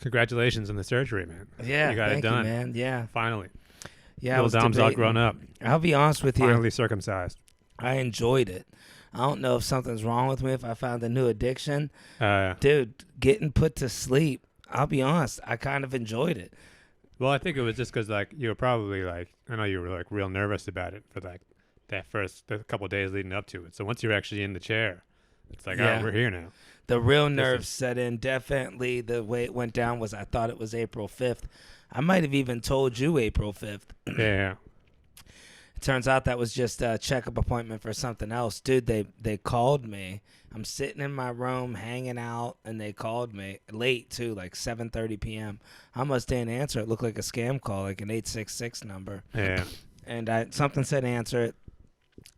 congratulations on the surgery, man. Yeah, You got thank it done. You, man. Yeah. Finally. Yeah, Little Dom's all grown up. I'll be honest with you. Finally circumcised. I enjoyed it. I don't know if something's wrong with me, if I found a new addiction. Yeah. Dude, getting put to sleep, I'll be honest, I kind of enjoyed it. Well, I think it was just because, like, you were probably, like, I know you were, like, real nervous about it for, like, the couple of days leading up to it. So once you're actually in the chair, it's like, Yeah. oh, we're here now. The real nerves set in. Definitely the way it went down was I thought it was April 5th. I might have even told you April 5th. Yeah. It turns out that was just a checkup appointment for something else. Dude, they called me. I'm sitting in my room hanging out, and they called me late, too, like 7:30 p.m. I almost didn't answer. It looked like a scam call, like an 866 number. Yeah. And something said answer it.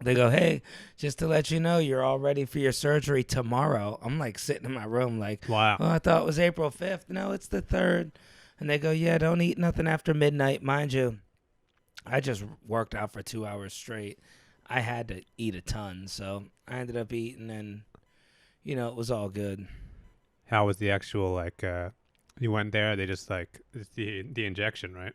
They go, hey, just to let you know, you're all ready for your surgery tomorrow. I'm like sitting in my room like, wow. Oh, I thought it was April 5th. No, it's the 3rd. And they go, yeah, don't eat nothing after midnight. Mind you, I just worked out for 2 hours straight. I had to eat a ton. So I ended up eating and, it was all good. How was the actual, like, you went there, they just, like, it's the injection, right?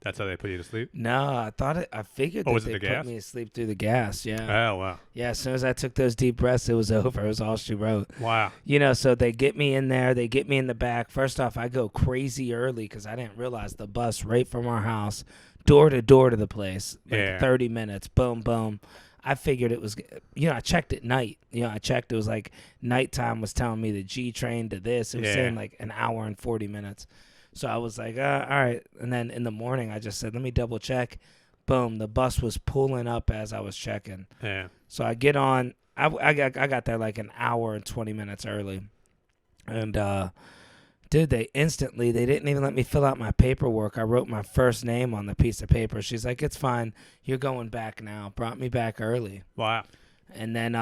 That's how they put you to sleep? No, I figured that they put me to sleep through the gas, yeah. Oh, wow. Yeah, as soon as I took those deep breaths, it was over. It was all she wrote. Wow. So they get me in there. They get me in the back. First off, I go crazy early because I didn't realize the bus right from our house, door to the place, like 30 minutes, boom, boom. I figured it was, I checked at night. I checked. It was like nighttime was telling me the G train to this. It was saying like an hour and 40 minutes. So I was like, all right. And then in the morning, I just said, let me double check. Boom, the bus was pulling up as I was checking. Yeah. So I get on. I got there like an hour and 20 minutes early. And, dude, they didn't even let me fill out my paperwork. I wrote my first name on the piece of paper. She's like, it's fine. You're going back now. Brought me back early. Wow. And then,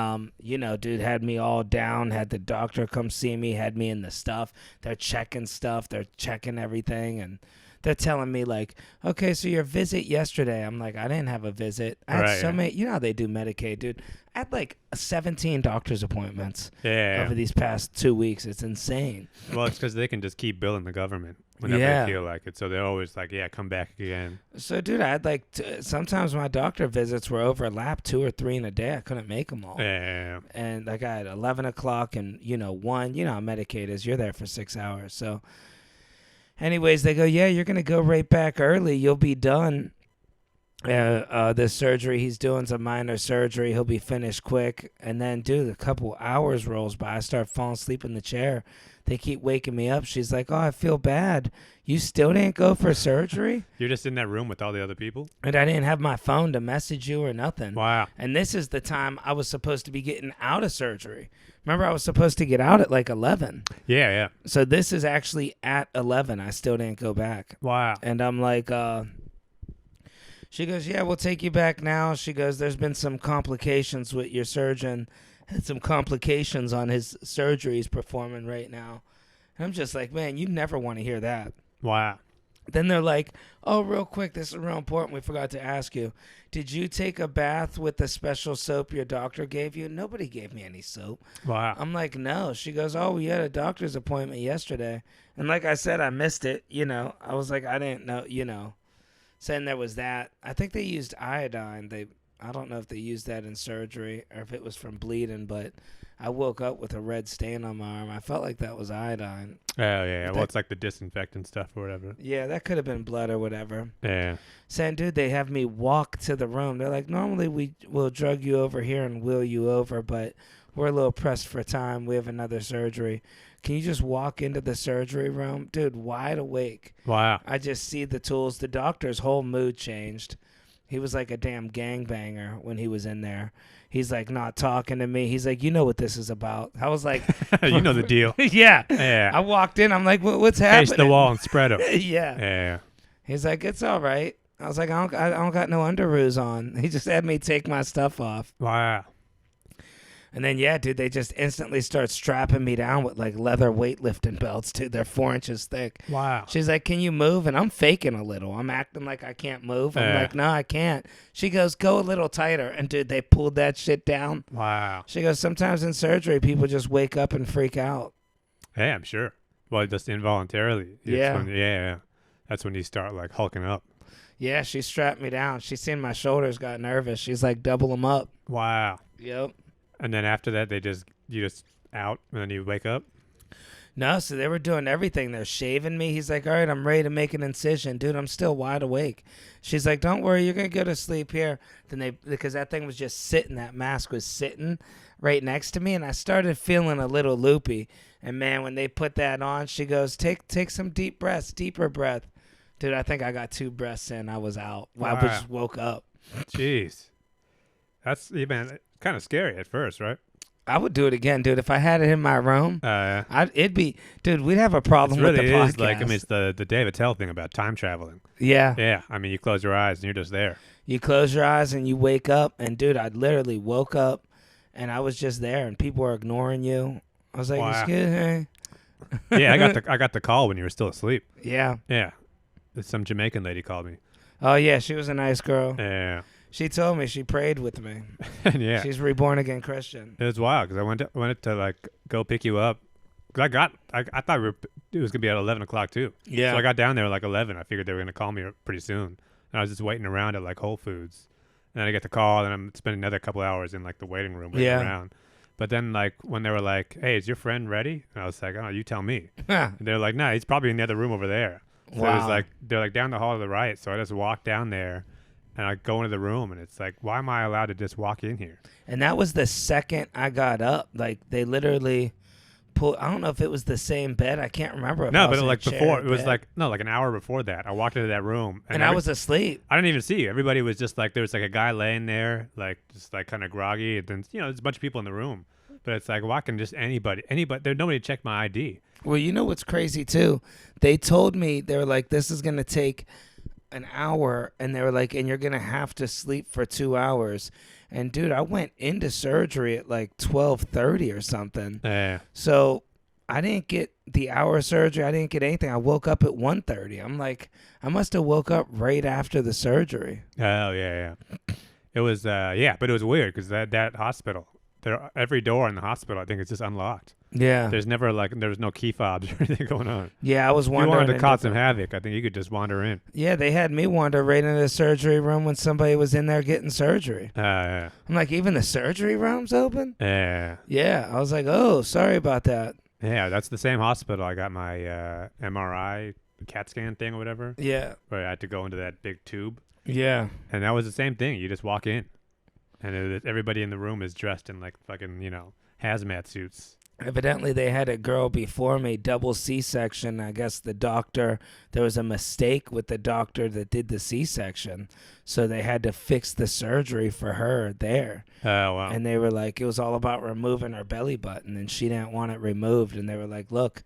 dude, had me all down, had the doctor come see me, had me in the stuff. They're checking stuff. They're checking everything. And they're telling me, like, okay, so your visit yesterday. I'm like, I didn't have a visit. I had so many, how they do Medicaid, dude. I had like 17 doctor's appointments over these past 2 weeks. It's insane. Well, it's because they can just keep billing the government whenever they feel like it. So they're always like, come back again. So, dude, I had like sometimes my doctor visits were overlapped 2 or 3 in a day. I couldn't make them all. Yeah. And like I had 11 o'clock and, 1, how Medicaid is. You're there for 6 hours. So anyways, they go, yeah, you're going to go right back early. You'll be done. This surgery he's doing's a minor surgery. He'll be finished quick. And then, dude, a couple hours rolls by. I start falling asleep in the chair. They keep waking me up. She's like, oh, I feel bad. You still didn't go for surgery? You're just in that room with all the other people? And I didn't have my phone to message you or nothing. Wow. And this is the time I was supposed to be getting out of surgery. Remember, I was supposed to get out at like 11. Yeah. So this is actually at 11. I still didn't go back. Wow. And I'm like, she goes, yeah, we'll take you back now. She goes, there's been some complications with your surgeon. Had some complications on his surgery he's performing right now. And I'm just like, man, you never want to hear that. Wow. Then they're like, oh, real quick, this is real important. We forgot to ask you. Did you take a bath with the special soap your doctor gave you? Nobody gave me any soap. Wow. I'm like, no. She goes, oh, we had a doctor's appointment yesterday. And like I said, I missed it. I was like, I didn't know, saying there was that. I think they used iodine. I don't know if they used that in surgery or if it was from bleeding, but I woke up with a red stain on my arm. I felt like that was iodine. Oh, yeah. Well, it's like the disinfectant stuff or whatever. Yeah, that could have been blood or whatever. Yeah. Saying, dude, they have me walk to the room. They're like, normally we will drug you over here and wheel you over, but we're a little pressed for time. We have another surgery. Can you just walk into the surgery room? Dude, wide awake. Wow. I just see the tools. The doctor's whole mood changed. He was like a damn gangbanger when he was in there. He's like not talking to me. He's like, you know what this is about. I was like, you know the deal. Yeah. Yeah. I walked in. I'm like, what's happening? Face the wall and spread them. Yeah. Yeah. He's like, it's all right. I was like, I don't got no underoos on. He just had me take my stuff off. Wow. And then, yeah, dude, they just instantly start strapping me down with, like, leather weightlifting belts, dude. They're 4 inches thick. Wow. She's like, can you move? And I'm faking a little. I'm acting like I can't move. I'm like, no, I can't. She goes, go a little tighter. And, dude, they pulled that shit down. Wow. She goes, sometimes in surgery, people just wake up and freak out. Hey, I'm sure. Well, just involuntarily. Yeah. Yeah. That's when you start like hulking up. Yeah, she strapped me down. She seen my shoulders, got nervous. She's like, double them up. Wow. Yep. And then after that, you just out, and then you wake up. No, so they were doing everything. They're shaving me. He's like, all right, I'm ready to make an incision. Dude, I'm still wide awake. She's like, don't worry, you're going to go to sleep here. Because that thing was just sitting, that mask was sitting right next to me, and I started feeling a little loopy. And man, when they put that on, she goes, take some deep breaths, deeper breath. Dude, I think I got 2 breaths in. I was out. Wow. I just woke up. Jeez. That's, man, kind of scary at first, right? I would do it again, dude. If I had it in my room, it'd be, dude, we'd have a problem with the podcast. Is like, I mean, it's the Dave Attell thing about time traveling. Yeah. Yeah. I mean, you close your eyes and you're just there. You close your eyes and you wake up, and dude, I literally woke up and I was just there, and people were ignoring you. I was like, wow. Excuse me. Yeah, I got the call when you were still asleep. Yeah. Yeah. Some Jamaican lady called me. Oh yeah, she was a nice girl. Yeah. She told me she prayed with me. Yeah. She's reborn again Christian. It was wild because I went to like go pick you up. Cause I thought it was gonna be at 11 o'clock too. Yeah. So I got down there at like 11. I figured they were gonna call me pretty soon, and I was just waiting around at like Whole Foods. And then I get the call, and I'm spending another couple hours in like the waiting room waiting around. But then like when they were like, "Hey, is your friend ready?" And I was like, "Oh, you tell me." And they're like, "No, he's probably in the other room over there." So it was like they're like down the hall to the right. So I just walked down there. And I go into the room, and it's like, why am I allowed to just walk in here? And that was the second I got up. Like, they literally pulled, I don't know if it was the same bed. I can't remember. No, but like before, it was like, no, like an hour before that. I walked into that room. And I was asleep. I didn't even see you. Everybody was just like, there was like a guy laying there, like, just like kind of groggy. And then, there's a bunch of people in the room. But it's like, why can just anybody, there's nobody checked my ID. Well, you know what's crazy, too? They told me, they were like, this is going to take an hour, and they were like, and you're gonna have to sleep for 2 hours. And dude, I went into surgery at like 12:30 or something. Yeah. So I didn't get the hour of surgery. I didn't get anything. I woke up at 1:30. I'm like, I must have woke up right after the surgery. Oh yeah. It was but it was weird because that hospital, every door in the hospital, I think it's just unlocked. Yeah. There's never there's no key fobs or anything going on. Yeah, I was wondering. If you wanted to cause some havoc, I think you could just wander in. Yeah, they had me wander right into the surgery room when somebody was in there getting surgery. Yeah. I'm like, even the surgery room's open? Yeah. Yeah. I was like, oh, sorry about that. Yeah, that's the same hospital I got my MRI, CAT scan thing or whatever. Yeah. Where I had to go into that big tube. Yeah. And that was the same thing. You just walk in. And everybody in the room is dressed in like fucking, hazmat suits. Evidently, they had a girl before me, double C-section. I guess there was a mistake with the doctor that did the C-section. So they had to fix the surgery for her there. Oh, wow. And they were like, it was all about removing her belly button, and she didn't want it removed. And they were like, look,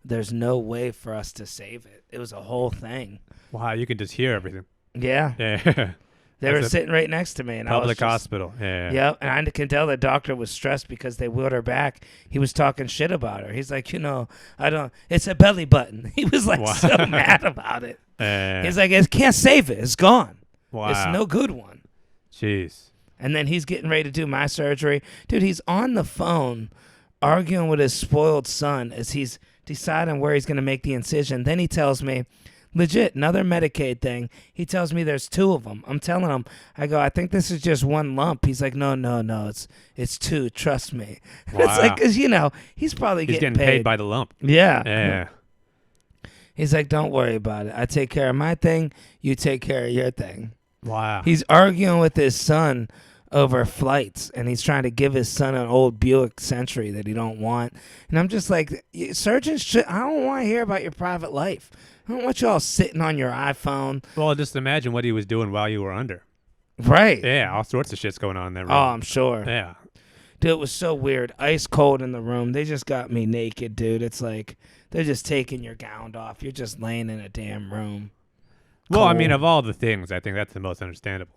there's no way for us to save it. It was a whole thing. Wow, you can just hear everything. Yeah. Yeah. They were sitting right next to me. And public I was hospital. Yeah. Yep. And I can tell the doctor was stressed because they wheeled her back. He was talking shit about her. He's like, it's a belly button. He was like so mad about it. He's like, it can't save it. It's gone. Wow. It's no good one. Jeez. And then he's getting ready to do my surgery. Dude, he's on the phone arguing with his spoiled son as he's deciding where he's going to make the incision. Then he tells me, legit, another Medicaid thing. He tells me there's 2 of them. I'm telling him, I go, I think this is just 1 lump. He's like, no, it's 2. Trust me. Wow. It's like, because, he's probably getting paid by the lump. Yeah. Yeah. He's like, don't worry about it. I take care of my thing. You take care of your thing. Wow. He's arguing with his son over flights, and he's trying to give his son an old Buick Century that he don't want. And I'm just like, surgeons I don't want to hear about your private life. I don't want y'all sitting on your iPhone. Well, just imagine what he was doing while you were under. Right. Yeah, all sorts of shit's going on in that room. Oh, I'm sure. Yeah. Dude, it was so weird. Ice cold in the room. They just got me naked, dude. It's like they're just taking your gown off. You're just laying in a damn room. Well, Cold. I mean, of all the things, I think that's the most understandable.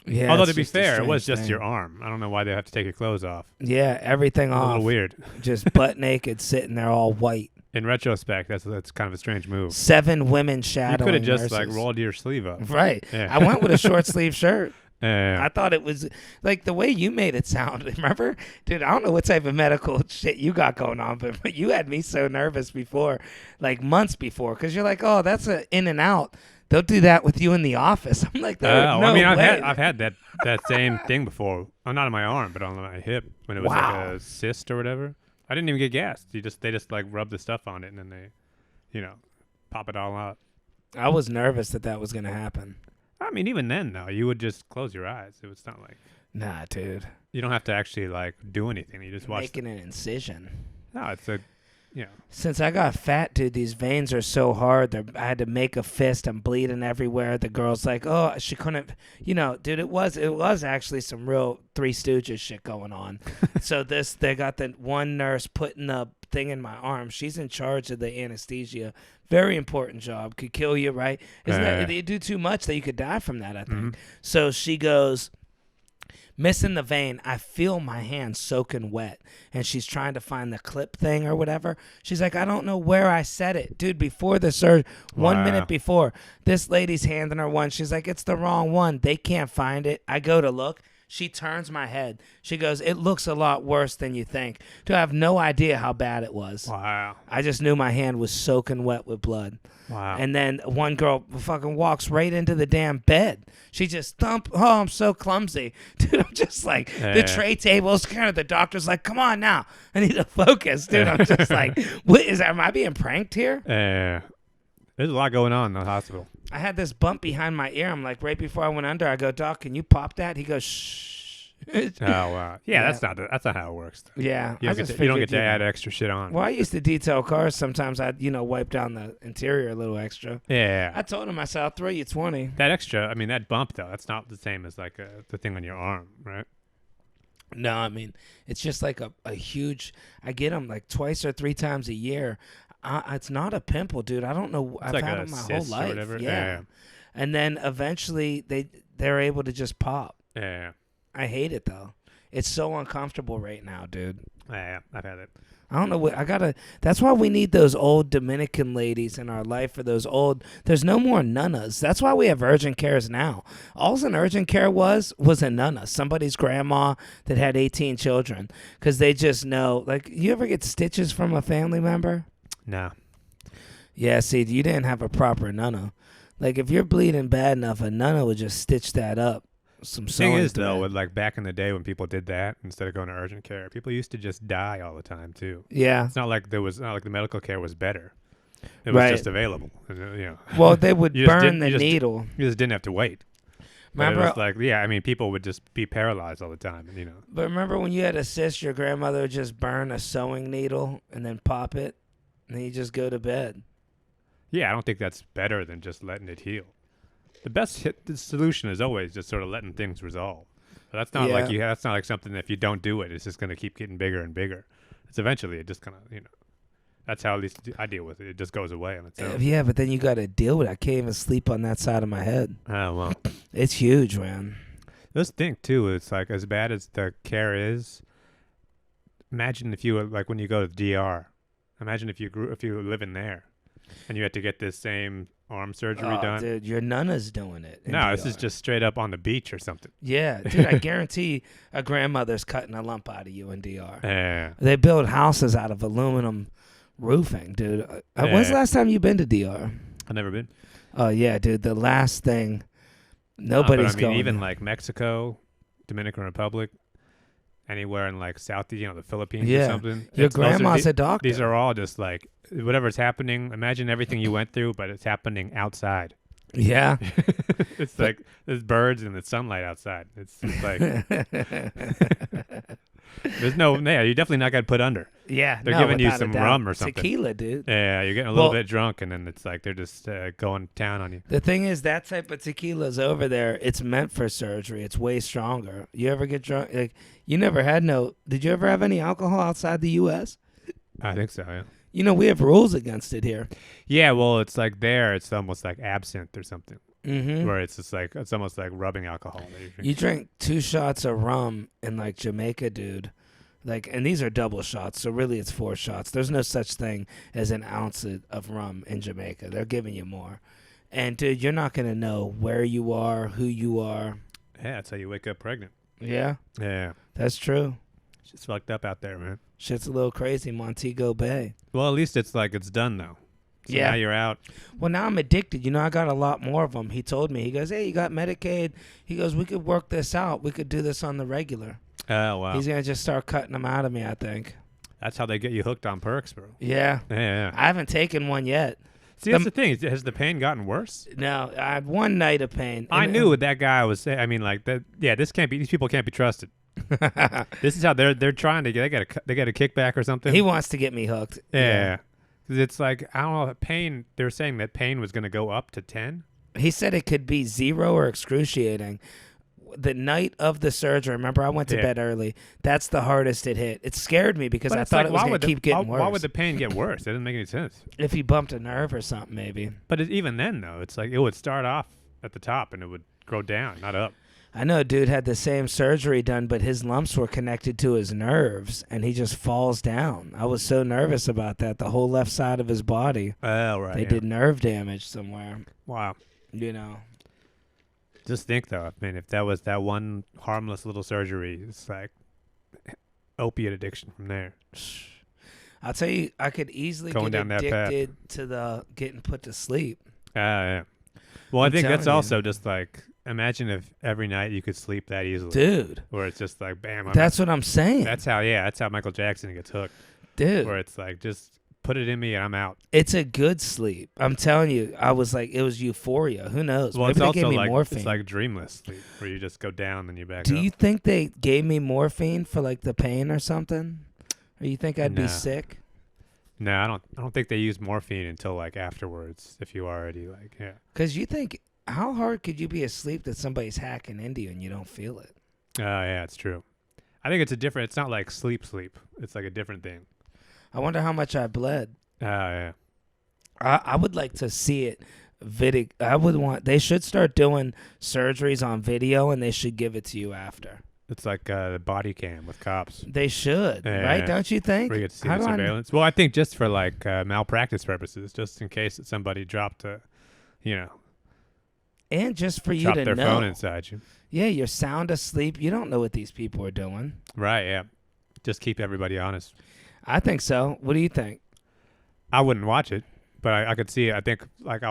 Yeah. Although, to be fair, it was just your arm. I don't know why they have to take your clothes off. Yeah, everything off. A little weird. Just butt naked, sitting there all white. In retrospect, that's kind of a strange move. 7 women shadowing. You could have just nurses. rolled your sleeve up. Right. Yeah. I went with a short sleeve shirt. I thought it was like the way you made it sound. Remember, dude? I don't know what type of medical shit you got going on, but you had me so nervous before, like months before, because you're like, oh, that's a in and out. They'll do that with you in the office. I'm like, I've had that same thing before. Oh, not on my arm, but on my hip when it was like a cyst or whatever. I didn't even get gassed. They just like rub the stuff on it and then they, pop it all out. I was nervous that was gonna happen. I mean, even then, though, you would just close your eyes. It was not like... Nah, dude. You don't have to actually, like, do anything. You just watch... Making an incision. No, it's a... Since I got fat, dude, these veins are so hard. I had to make a fist. I'm bleeding everywhere. The girl's like, oh, she couldn't... dude, it was actually some real Three Stooges shit going on. So they got the one nurse putting the thing in my arm. She's in charge of the anesthesia. Very important job. Could kill you, right? Isn't that you do too much that you could die from that, I think. Mm-hmm. So she goes, missing the vein. I feel my hand soaking wet. And she's trying to find the clip thing or whatever. She's like, I don't know where I set it. Dude, before the surgery, 1 minute before, this lady's handing her one. She's like, it's the wrong one. They can't find it. I go to look. She turns my head. She goes, it looks a lot worse than you think. Dude, I have no idea how bad it was. Wow. I just knew my hand was soaking wet with blood. Wow. And then one girl fucking walks right into the damn bed. She just thump. Oh, I'm so clumsy. Dude, I'm just like, the tray table's kind of, the doctor's like, come on now. I need to focus. Dude, I'm just like, what is that? Am I being pranked here? There's a lot going on in the hospital. I had this bump behind my ear. I'm like, right before I went under, I go, Doc, can you pop that? He goes, shh. Oh, wow. Yeah, that's not how it works. Yeah. You don't get to add extra shit on. Well, I used to detail cars. Sometimes I'd, wipe down the interior a little extra. Yeah. I told him, I said, I'll throw you 20. That extra, I mean, that bump, though, that's not the same as like the thing on your arm, right? No, I mean, it's just like a huge, I get them like twice or 3 times a year. It's not a pimple, dude. I don't know. I've had them my whole life. Or whatever. Yeah. And then eventually they're able to just pop. Yeah. I hate it though. It's so uncomfortable right now, dude. Yeah, I've had it. I don't know what that's why we need those old Dominican ladies in our life, or there's no more nunnas. That's why we have urgent cares now. All an urgent care was a nunna, somebody's grandma that had 18 children, because they just know, like, you ever get stitches from a family member? No. Yeah, see, you didn't have a proper nunna. Like, if you're bleeding bad enough, a nunna would just stitch that up. Some thing is, though, with like back in the day when people did that instead of going to urgent care, people used to just die all the time too. Yeah, it's not like the medical care was better; it was just available. Well, they would burn the needle. You just didn't have to wait. Remember, it was I mean, people would just be paralyzed all the time, But remember when you had a cyst, your grandmother would just burn a sewing needle and then pop it, and then you just go to bed. Yeah, I don't think that's better than just letting it heal. The solution is always just sort of letting things resolve. But that's not that's not like something that if you don't do it, it's just going to keep getting bigger and bigger. It's eventually it just kind of, that's how at least I deal with it. It just goes away on its own. Yeah, but then you got to deal with it. I can't even sleep on that side of my head. Oh, well. It's huge, man. This thing, too, it's like as bad as the care is, imagine if you were, like when you go to the DR, imagine if you were living there and you had to get this same arm surgery done. Dude, your nunna's doing it. No, DR. This is just straight up on the beach or something. Yeah, dude, I guarantee a grandmother's cutting a lump out of you in DR. Yeah. They build houses out of aluminum roofing, dude. When's the last time you been to DR? I've never been. Oh, yeah, dude. The last thing, nobody's going. Even like Mexico, Dominican Republic, anywhere in like South, the Philippines or something. Your grandma's a doctor. These are all just like whatever's happening. Imagine everything you went through, but it's happening outside. Yeah. It's like there's birds and the sunlight outside. It's just like there's you're definitely not going to put under. Yeah. They're giving you some rum or something. Tequila, dude. Yeah, you're getting a little bit drunk, and then it's like they're just going down on you. The thing is, that type of tequila's over there, it's meant for surgery. It's way stronger. You ever get drunk? Like, you never had did you ever have any alcohol outside the U.S.? I think so, yeah. We have rules against it here. Yeah, well, it's like it's almost like absinthe or something. Mm-hmm. Where it's just like, it's almost like rubbing alcohol. You drink 2 shots of rum in like Jamaica, dude. Like, and these are double shots, so really it's 4 shots. There's no such thing as an ounce of rum in Jamaica. They're giving you more. And, dude, you're not going to know where you are, who you are. Yeah, that's how you wake up pregnant. Yeah. Yeah. That's true. Shit's fucked up out there, man. Shit's a little crazy, Montego Bay. Well, at least it's like it's done, though. So yeah. Now you're out. Well, now I'm addicted. I got a lot more of them. He told me. He goes, hey, you got Medicaid? He goes, we could work this out. We could do this on the regular. Oh, wow. He's going to just start cutting them out of me, I think. That's how they get you hooked on perks, bro. Yeah. Yeah. I haven't taken one yet. See, that's the thing. Has the pain gotten worse? No, I had one night of pain. I knew what that guy was saying. I mean, like that. Yeah, these people can't be trusted. This is how they're trying to get. They got a kickback or something. He wants to get me hooked. Yeah. Because it's like, I don't know, pain. They were saying that pain was going to go up to 10. He said it could be 0 or excruciating. The night of the surgery, remember I went to bed early. That's the hardest it hit. It scared me because I thought it was going to keep getting worse. Why would the pain get worse? It doesn't make any sense. If he bumped a nerve or something, maybe. But even then, though, it's like it would start off at the top and it would go down, not up. I know a dude had the same surgery done, but his lumps were connected to his nerves, and he just falls down. I was so nervous about that. The whole left side of his body. Oh, right. They did nerve damage somewhere. Wow. Just think, though, I mean, if that was that one harmless little surgery, it's like opiate addiction from there. I'll tell you, I could easily get addicted to the getting put to sleep. Yeah. Well, I think that's also just like, imagine if every night you could sleep that easily. Dude. Where it's just like, bam. That's what I'm saying. That's how Michael Jackson gets hooked. Dude. Where it's like, just put it in me and I'm out. It's a good sleep. I'm telling you, I was like, it was euphoria. Who knows? Well, Maybe it's they also gave me like, morphine. it's like dreamless sleep where you just go down and you back up. Do you think they gave me morphine for like the pain or something? Or you think I'd be sick? No, I don't think they use morphine until like afterwards if you already like, yeah. Because you think, how hard could you be asleep that somebody's hacking into you and you don't feel it? Oh, yeah, it's true. I think it's not like sleep. It's like a different thing. I wonder how much I bled. Oh, yeah. I would like to see it. They should start doing surgeries on video and they should give it to you after. It's like the body cam with cops. They should, right? Don't you think? Where you get to see the surveillance. Well, I think just for like malpractice purposes, just in case that somebody dropped and just for you to know. Drop their phone inside you. Yeah, you're sound asleep. You don't know what these people are doing. Right, yeah. Just keep everybody honest. I think so. What do you think? I wouldn't watch it, but I could see it. I think like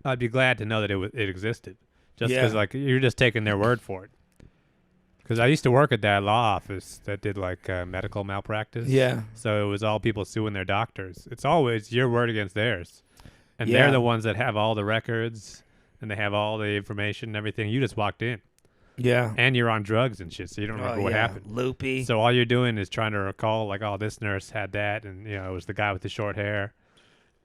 I'd be glad to know that it existed. Just because like you're just taking their word for it. Because I used to work at that law office that did like medical malpractice. Yeah. So it was all people suing their doctors. It's always your word against theirs. And they're the ones that have all the records and they have all the information and everything. You just walked in. Yeah. And you're on drugs and shit, so you don't remember what happened. Loopy. So all you're doing is trying to recall, like, oh, this nurse had that, and, it was the guy with the short hair.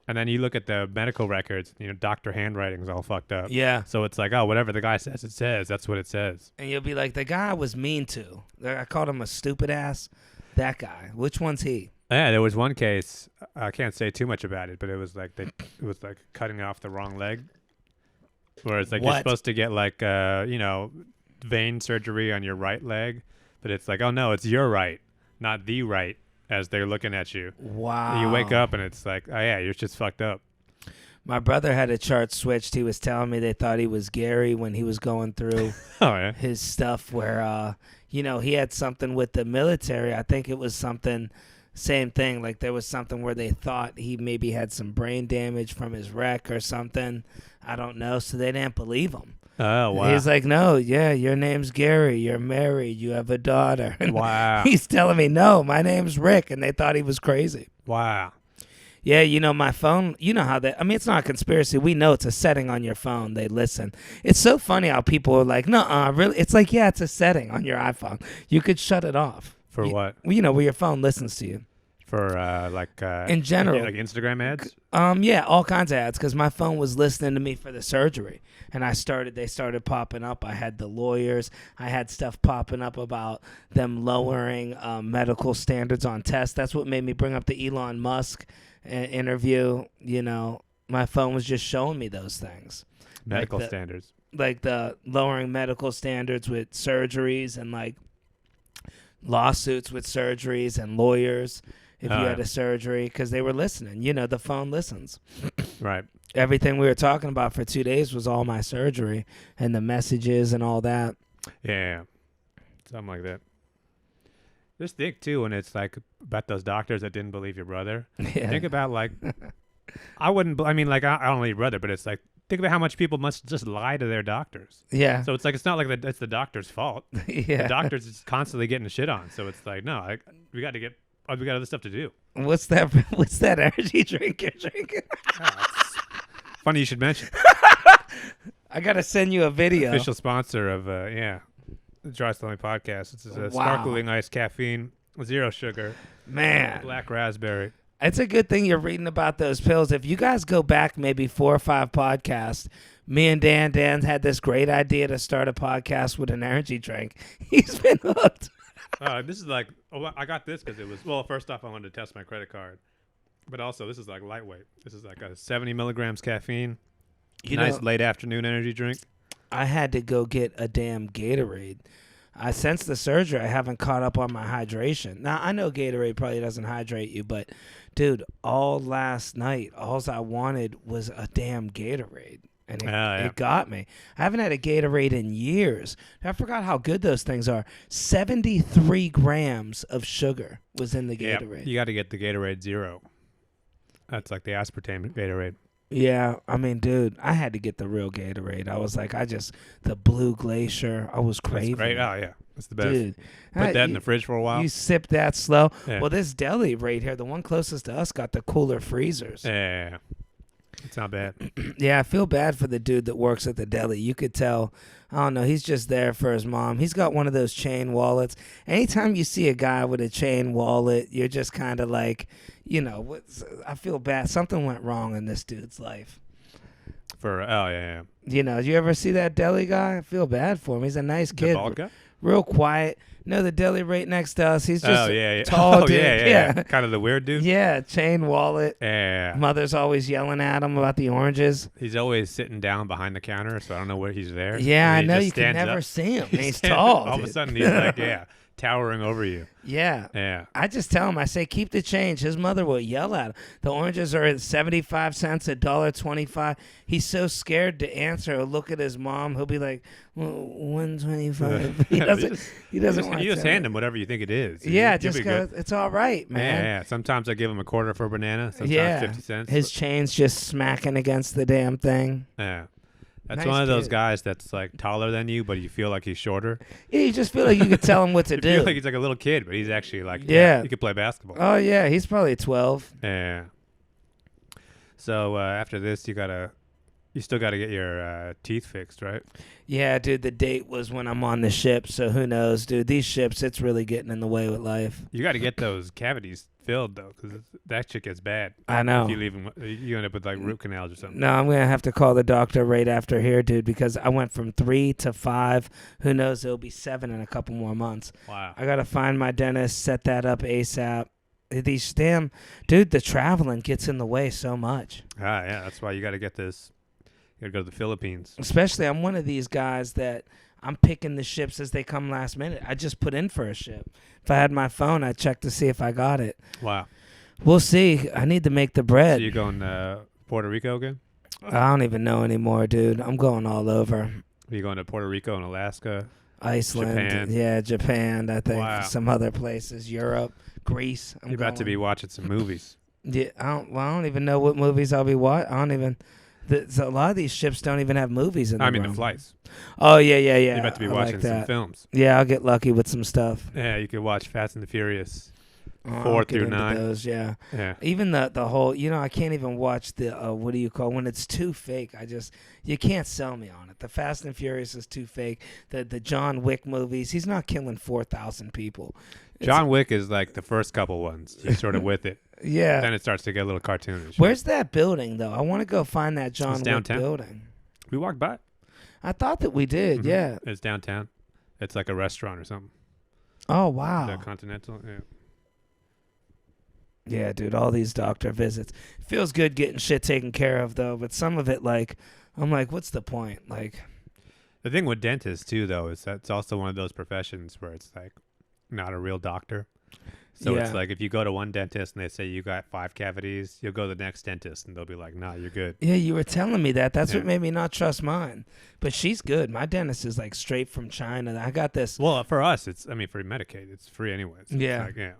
And then you look at the medical records, doctor handwriting's all fucked up. Yeah. So it's like, oh, whatever the guy says it says, that's what it says. And you'll be like, the guy I was mean to. I called him a stupid ass. That guy. Which one's he? Yeah, there was one case, I can't say too much about it, but it was like cutting off the wrong leg. Where it's like you're supposed to get like, vein surgery on your right leg, but it's like, oh no, it's your right, not the right, as they're looking at you. Wow. And you wake up and it's like, oh yeah, you're just fucked up. My brother had a chart switched. He was telling me they thought he was Gary when he was going through his stuff where, he had something with the military. I think it was something, same thing. Like there was something where they thought he maybe had some brain damage from his wreck or something. I don't know. So they didn't believe him. Oh, wow. He's like, no, your name's Gary. You're married. You have a daughter. And wow. He's telling me, no, my name's Rick. And they thought he was crazy. Wow. Yeah, my phone, how it's not a conspiracy. We know it's a setting on your phone. They listen. It's so funny how people are like, no, really? It's like, yeah, it's a setting on your iPhone. You could shut it off. For what? Where your phone listens to you. For in general, like Instagram ads. Yeah, all kinds of ads. Because my phone was listening to me for the surgery, and they started popping up. I had the lawyers. I had stuff popping up about them lowering medical standards on tests. That's what made me bring up the Elon Musk interview. My phone was just showing me those things. Medical standards, like the lowering medical standards with surgeries and like lawsuits with surgeries and lawyers. If you had a surgery, because they were listening. The phone listens. Right. Everything we were talking about for 2 days was all my surgery and the messages and all that. Yeah, something like that. Just think too, when it's like about those doctors that didn't believe your brother. Yeah. Think about like, I wouldn't. I mean, like I don't believe your brother, but it's like think about how much people must just lie to their doctors. Yeah. So it's like it's not like it's the doctor's fault. Yeah. The doctor's just constantly getting shit on. So it's like no, we got other stuff to do. What's that? What's that energy drink you're drinking? Funny you should mention. I gotta send you a video. Official sponsor of the Dry Salami podcast. It's a sparkling iced caffeine, 0 sugar, Man, black raspberry. It's a good thing you're reading about those pills. If you guys go back maybe 4 or 5 podcasts, me and Dan had this great idea to start a podcast with an energy drink. He's been hooked. This is like, I got this because it was, well, first off, I wanted to test my credit card. But also, this is like lightweight. This is like a 70 milligrams caffeine. Nice late afternoon energy drink. I had to go get a damn Gatorade. Since the surgery, I haven't caught up on my hydration. Now, I know Gatorade probably doesn't hydrate you, but, dude, all last night, all I wanted was a damn Gatorade. And it got me. I haven't had a Gatorade in years. I forgot how good those things are. 73 grams of sugar was in the Gatorade. You got to get the Gatorade Zero. That's like the aspartame Gatorade. Yeah, I mean, dude, I had to get the real Gatorade. I was like, the Blue Glacier, I was craving. That's great. Oh, yeah. That's the best. Dude, Put that in the fridge for a while. You sip that slow. Yeah. Well, this deli right here, the one closest to us, got the cooler freezers. Yeah. It's not bad. Yeah, I feel bad for the dude that works at the deli. You could tell, I don't know, he's just there for his mom. He's got one of those chain wallets. Anytime you see a guy with a chain wallet, you're just kind of like, I feel bad. Something went wrong in this dude's life. Yeah. Do you ever see that deli guy? I feel bad for him. He's a nice kid. The bald guy? Real quiet. No, the deli right next to us. He's just yeah. tall dude. Yeah. Kind of the weird dude. Yeah, chain wallet. Yeah. Mother's always yelling at him about the oranges. He's always sitting down behind the counter, so I don't know where he's there. Yeah, I know. You can never see him. He's tall. All of a sudden, he's like, towering over you. Yeah. Yeah. I just tell him, I say, keep the change. His mother will yell at him. The oranges are at 75 cents, $1.25. He's so scared to answer or look at his mom. He'll be like, $1.25. He doesn't want to. You just hand him whatever you think it is. Yeah, just go, it's all right, man. Yeah. Sometimes I give him a quarter for a banana. Sometimes 50 cents. His chain's just smacking against the damn thing. Yeah. That's Nice one of those kid. guys that's like taller than you, but you feel like he's shorter. Yeah, you just feel like you could tell him what to You do. feel like he's like a little kid, but he's actually like, Yeah. he could play basketball. Oh, yeah, he's probably 12. Yeah. So after this, you still got to get your teeth fixed, right? Yeah, dude, the date was when I'm on the ship, so who knows, dude. These ships, it's really getting in the way with life. You got to get those cavities filled, though, because that shit gets bad. I know. If you leave them, you end up with like root canals or something. No, I'm going to have to call the doctor right after here, dude, because I went from 3 to 5. Who knows, it'll be 7 in a couple more months. Wow. I got to find my dentist, set that up ASAP. These damn, dude, the traveling gets in the way so much. Yeah, that's why you got to get this. You got to go to the Philippines. Especially, I'm one of these guys that I'm picking the ships as they come last minute. I just put in for a ship. If I had my phone, I'd check to see if I got it. Wow. We'll see. I need to make the bread. So you going to Puerto Rico again? I don't even know anymore, dude. I'm going all over. Are you going to Puerto Rico and Alaska? Iceland. Japan. Yeah, Japan, I think. Wow. Some other places. Europe. Greece. You're about to be watching some movies. Yeah, I don't even know what movies I'll be watching. I don't even... So a lot of these ships don't even have movies in them. I mean, the flights. Oh, yeah. You're about to be watching like some that. films. Yeah, I'll get lucky with some stuff. Yeah, you could watch Fast and the Furious 4 I'll get through into 9. Those, yeah. Yeah. Even the whole, I can't even watch the, what do you call, when it's too fake. You can't sell me on it. The Fast and Furious is too fake. The John Wick movies, he's not killing 4,000 people. John Wick is like the first couple ones. You're sort of with it. Yeah. Then it starts to get a little cartoonish. Where's that building, though? I want to go find that John Wick downtown. building. We walked by it. I thought that we did, yeah. It's downtown. It's like a restaurant or something. Oh, wow. The Continental. Yeah. Yeah, dude, all these doctor visits. Feels good getting shit taken care of, though, but some of it, I'm like, what's the point? The thing with dentists, too, though, is that it's also one of those professions where it's like not a real doctor. So it's like if you go to one dentist and they say you got 5 cavities, you'll go to the next dentist and they'll be like, nah, you're good. Yeah, you were telling me that. That's what made me not trust mine. But she's good. My dentist is like straight from China. I got this. Well, for us, for Medicaid, it's free anyways. So yeah. It's like,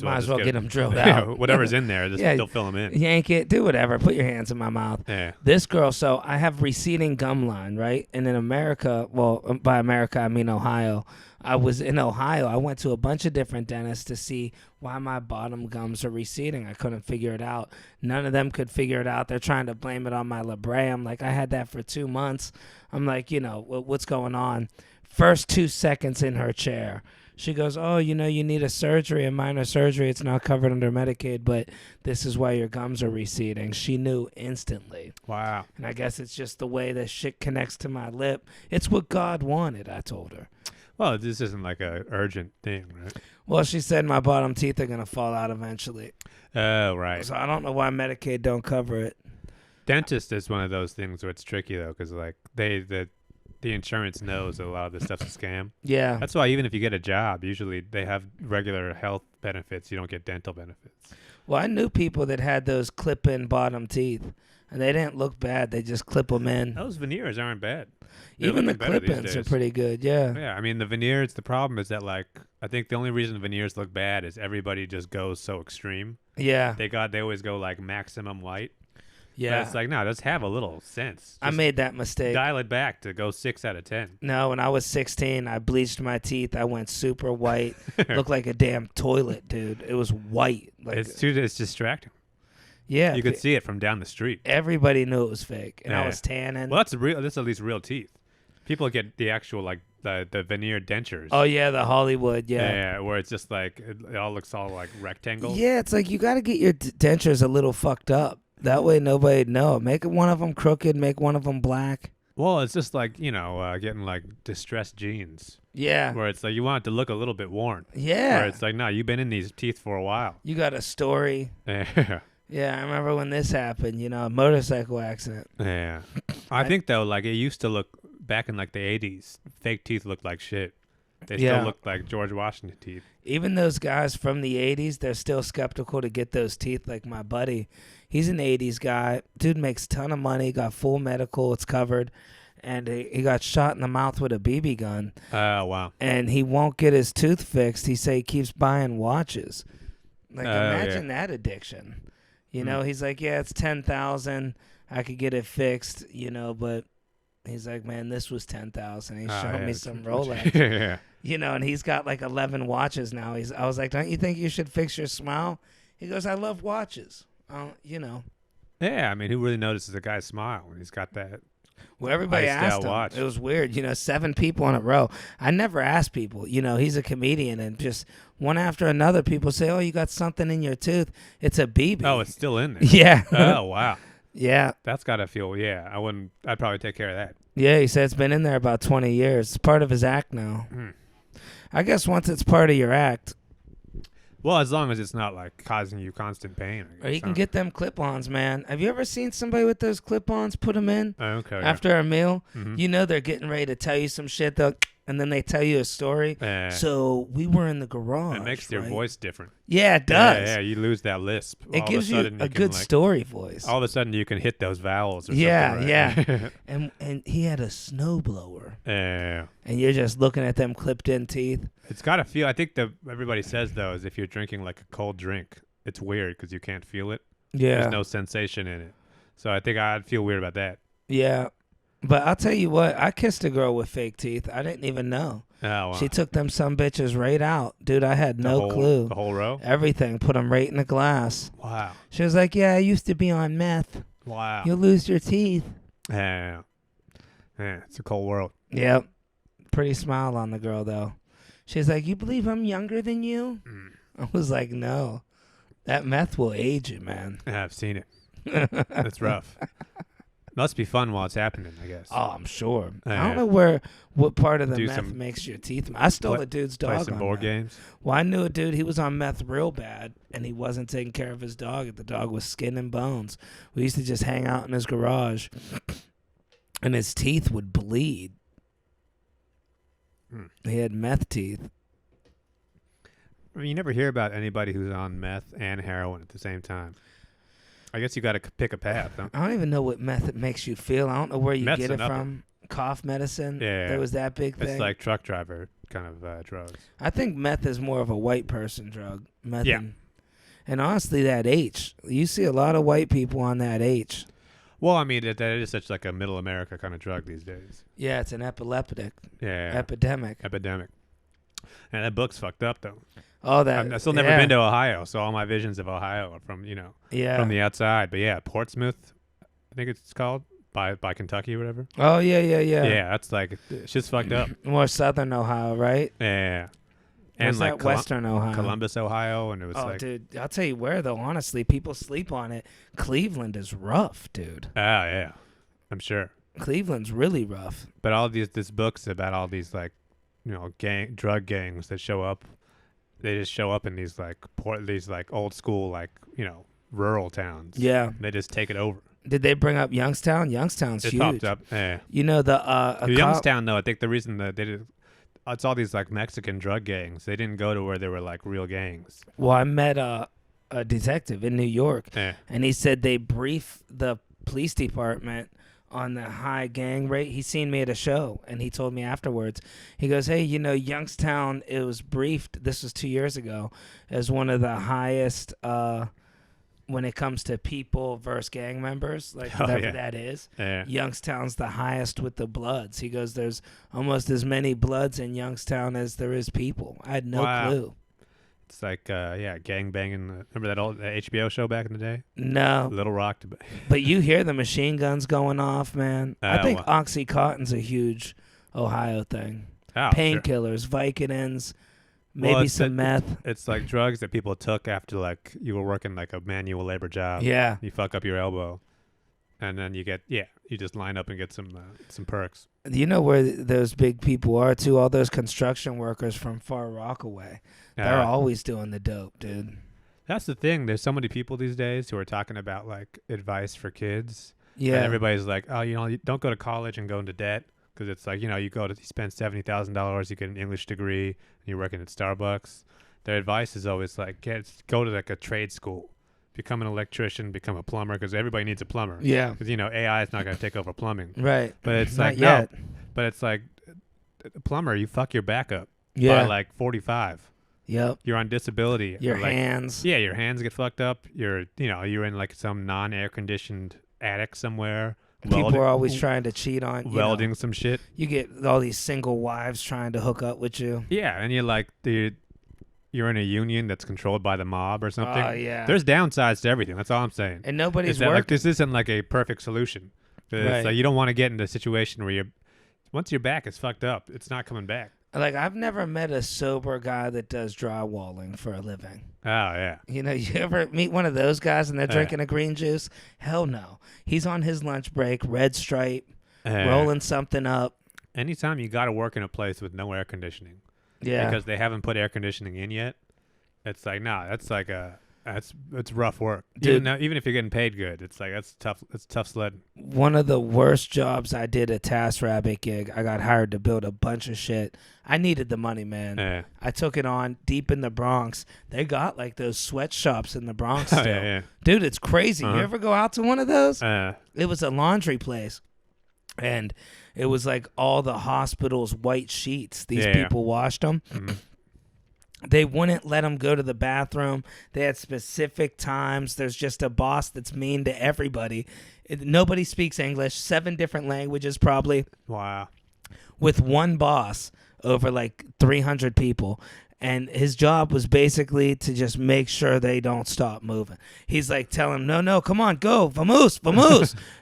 might as well get them drilled out. Whatever's in there, they'll fill them in. Yank it, do whatever. Put your hands in my mouth. Yeah. This girl, so I have receding gum line, right? And in America, well, by America, I mean Ohio. I was in Ohio. I went to a bunch of different dentists to see why my bottom gums are receding. I couldn't figure it out. None of them could figure it out. They're trying to blame it on my labret. I'm like, I had that for 2 months. I'm like, what's going on? First 2 seconds in her chair, she goes, oh, you need a surgery, a minor surgery. It's not covered under Medicaid, but this is why your gums are receding. She knew instantly. Wow. And I guess it's just the way that shit connects to my lip. It's what God wanted, I told her. Well, this isn't like a urgent thing, right? Well, she said my bottom teeth are going to fall out eventually. Oh, right. So I don't know why Medicaid don't cover it. Dentist is one of those things where it's tricky, though, because like the insurance knows that a lot of this stuff's a scam. Yeah. That's why even if you get a job, usually they have regular health benefits. You don't get dental benefits. Well, I knew people that had those clip-in bottom teeth, and they didn't look bad. They just clip them in. Those veneers aren't bad. Even the clip-ins are pretty good, yeah. Yeah, I mean, the veneers, the problem is that, like, I think the only reason veneers look bad is everybody just goes so extreme. Yeah. They always go, like, maximum white. Yeah. But it's like, no, just have a little sense. Just I made that mistake. Dial it back to go 6 out of 10. No, when I was 16, I bleached my teeth. I went super white. Looked like a damn toilet, dude. It was white. Like, it's distracting. Yeah. You could see it from down the street. Everybody knew it was fake. And I was tanning. Well, that's at least real teeth. People get the actual, like, the veneer dentures. Oh, yeah, the Hollywood, Yeah, where it's just, like, it all looks all, like, rectangle. Yeah, it's like you got to get your dentures a little fucked up. That way nobody'd know. Make one of them crooked, make one of them black. Well, it's just like, getting, like, distressed jeans. Yeah. Where it's like you want it to look a little bit worn. Yeah. Where it's like, no, you've been in these teeth for a while. You got a story. Yeah. Yeah, I remember when this happened, a motorcycle accident. Yeah. I think, though, like, it used to look, back in, like, the 80s, fake teeth looked like shit. They still look like George Washington teeth. Even those guys from the 80s, they're still skeptical to get those teeth. Like my buddy, he's an 80s guy. Dude makes a ton of money, got full medical, it's covered. And he got shot in the mouth with a BB gun. Oh, wow. And he won't get his tooth fixed. He say he keeps buying watches. Like, imagine that addiction. He's like, yeah, it's $10,000. I could get it fixed, but he's like, man, this was $10,000. He showed me some Rolex. Yeah. And he's got like 11 watches now. I was like, don't you think you should fix your smile? He goes, I love watches. Yeah, I mean, who really notices a guy's smile when he's got that? Well, everybody asked him. Watch. It was weird. 7 people in a row. I never ask people. He's a comedian, and just one after another, people say, oh, you got something in your tooth. It's a BB. Oh, it's still in there. Yeah. Oh, wow. Yeah. That's got to feel, I'd probably take care of that. Yeah, he said it's been in there about 20 years. It's part of his act now. I guess once it's part of your act. Well, as long as it's not, like, causing you constant pain. Or you can get them clip-ons, man. Have you ever seen somebody with those clip-ons, put them in after a meal? Mm-hmm. They're getting ready to tell you some shit, and then they tell you a story. So we were in the garage. It makes your voice different. Yeah, it does. Yeah, you lose that lisp. It gives you a good story voice. All of a sudden, you can hit those vowels or something. Yeah. And he had a snowblower. Yeah. And you're just looking at them clipped-in teeth. It's got to feel, I think everybody says, though, is if you're drinking like a cold drink, it's weird because you can't feel it. Yeah. There's no sensation in it. So I think I'd feel weird about that. Yeah. But I'll tell you what, I kissed a girl with fake teeth. I didn't even know. Oh, wow. She took them some bitches right out. Dude, I had no clue. The whole row? Everything. Put them right in the glass. Wow. She was like, yeah, I used to be on meth. Wow. You'll lose your teeth. Yeah. Yeah, it's a cold world. Yep. Pretty smile on the girl, though. She's like, you believe I'm younger than you? I was like, no. That meth will age you, man. Yeah, I've seen it. It's rough. Must be fun while it's happening, I guess. Oh, I'm sure. I don't know what part of the Do meth makes your teeth. I stole a dude's dog. Play some board games. Well, I knew a dude. He was on meth real bad, and he wasn't taking care of his dog. The dog was skin and bones. We used to just hang out in his garage, and his teeth would bleed. He had meth teeth. I mean, you never hear about anybody who's on meth and heroin at the same time. I guess you got to pick a path. Huh? I don't even know what meth makes you feel. I don't know where you Meth's get it an upper. from. Cough medicine. Yeah. There was that big thing. It's like truck driver kind of drugs. I think meth is more of a white person drug. Meth. Yeah. And honestly, that H. You see a lot of white people on that H. Well, I mean, that is such like a middle America kind of drug these days. Yeah, it's an epileptic. Yeah. Epidemic. And that book's fucked up, though. Oh, that. I've still never been to Ohio, so all my visions of Ohio are from, from the outside. But yeah, Portsmouth, I think it's called, by Kentucky or whatever. Oh, yeah. Yeah, that's like, shit's fucked up. More southern Ohio, right? Yeah. And like that western Ohio. Columbus, Ohio, and it was dude, I'll tell you where, though, honestly, people sleep on it. Cleveland is rough, dude. Oh, yeah. I'm sure. Cleveland's really rough. But all this books about all these, like, drug gangs that show up. They just show up in these old school, like, rural towns. Yeah. They just take it over. Did they bring up Youngstown? Youngstown's huge. It popped up. Yeah. Youngstown, though, I think the reason that they did, it's all these like Mexican drug gangs. They didn't go to where they were like real gangs. Well, I met a detective in New York, and he said they brief the police department on the high gang rate. He seen me at a show, and he told me afterwards. He goes, hey, Youngstown, it was briefed, this was 2 years ago, as one of the highest when it comes to people versus gang members, like whatever that is. Yeah. Youngstown's the highest with the Bloods. He goes, there's almost as many Bloods in Youngstown as there is people. I had no clue. It's like, gang banging. Remember that old HBO show back in the day? No. Little Rock. But you hear the machine guns going off, man. I think Oxycontin's a huge Ohio thing. Painkillers, Vicodins, maybe some meth. It's like drugs that people took after like you were working like a manual labor job. Yeah. You fuck up your elbow. And then you just line up and get some perks. You know where those big people are, too? All those construction workers from Far Rockaway. They're always doing the dope, dude. That's the thing. There's so many people these days who are talking about, like, advice for kids. Yeah. And everybody's like, oh, you don't go to college and go into debt. Because it's like, you spend $70,000, you get an English degree, and you're working at Starbucks. Their advice is always like, go to, like, a trade school. Become an electrician, become a plumber, because everybody needs a plumber. Yeah. Because, AI is not going to take over plumbing. Right. But it's not like, yet. no. But it's like, plumber, you fuck your back up by, like, 45. Yep. You're on disability. Your hands. Yeah, your hands get fucked up. You're in, like, some non-air-conditioned attic somewhere. People are always trying to cheat on welding some shit. You get all these single wives trying to hook up with you. Yeah, and you're like, you're in a union that's controlled by the mob or something. Oh, yeah. There's downsides to everything. That's all I'm saying. And nobody's working. Like, this isn't like a perfect solution. Right. Like you don't want to get into a situation where once your back is fucked up, it's not coming back. Like, I've never met a sober guy that does drywalling for a living. Oh, yeah. You ever meet one of those guys and they're drinking a green juice? Hell no. He's on his lunch break, red stripe, rolling something up. Anytime you got to work in a place with no air conditioning. Yeah. Because they haven't put air conditioning in yet. It's like, that's like it's rough work. Dude, even if you're getting paid good, it's like, it's tough sledding. One of the worst jobs I did, a Tas Rabbit gig, I got hired to build a bunch of shit. I needed the money, man. Yeah. I took it on deep in the Bronx. They got like those sweatshops in the Bronx still. Yeah. Dude, it's crazy. Uh-huh. You ever go out to one of those? It was a laundry place. And it was like all the hospital's white sheets. These people washed them. Mm-hmm. They wouldn't let them go to the bathroom. They had specific times. There's just a boss that's mean to everybody. Nobody speaks English. 7 different languages probably. Wow. With one boss over like 300 people. And his job was basically to just make sure they don't stop moving. He's like telling them, no, come on, go, vamos.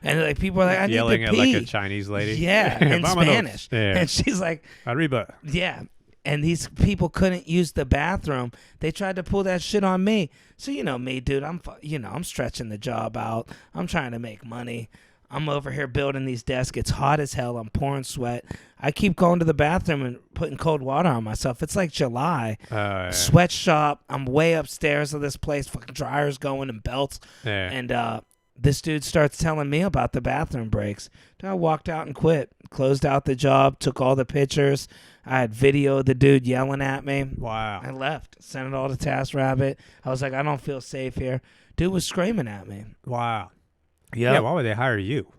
And like people are like, I need to pee. Yelling at like a Chinese lady. Yeah, in Spanish. Yeah. And she's like, Arriba. Yeah. And these people couldn't use the bathroom. They tried to pull that shit on me. So me, dude. I'm stretching the job out. I'm trying to make money. I'm over here building these desks. It's hot as hell. I'm pouring sweat. I keep going to the bathroom and putting cold water on myself. It's like July. Sweatshop. I'm way upstairs of this place. Fucking dryers going and belts. Yeah. And this dude starts telling me about the bathroom breaks. I walked out and quit. closed out the job, took all the pictures. I had video of the dude yelling at me. Wow. I left, sent it all to Tas Rabbit. I was like, I don't feel safe here. Dude was screaming at me. Wow. Yep. Yeah, why would they hire you?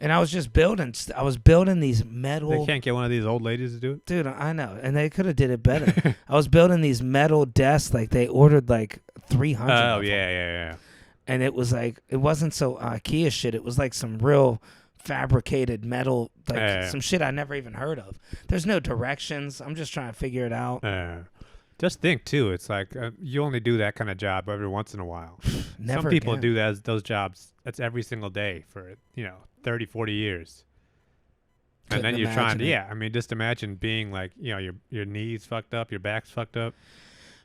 And I was just building. I was building these metal. They can't get one of these old ladies to do it? Dude, I know. And they could have did it better. I was building these metal desks. Like, they ordered like 300 Oh, of them. yeah. And it was like, it wasn't so IKEA shit. It was like some real fabricated metal, like some shit I never even heard of. There's no directions. I'm just trying to figure it out. Just think, too. It's like you only do that kind of job every once in a while. Never Some people again. do those jobs. That's every single day for, 30, 40 years. And then you're trying to, I mean, just imagine being like, your knees fucked up, your back's fucked up.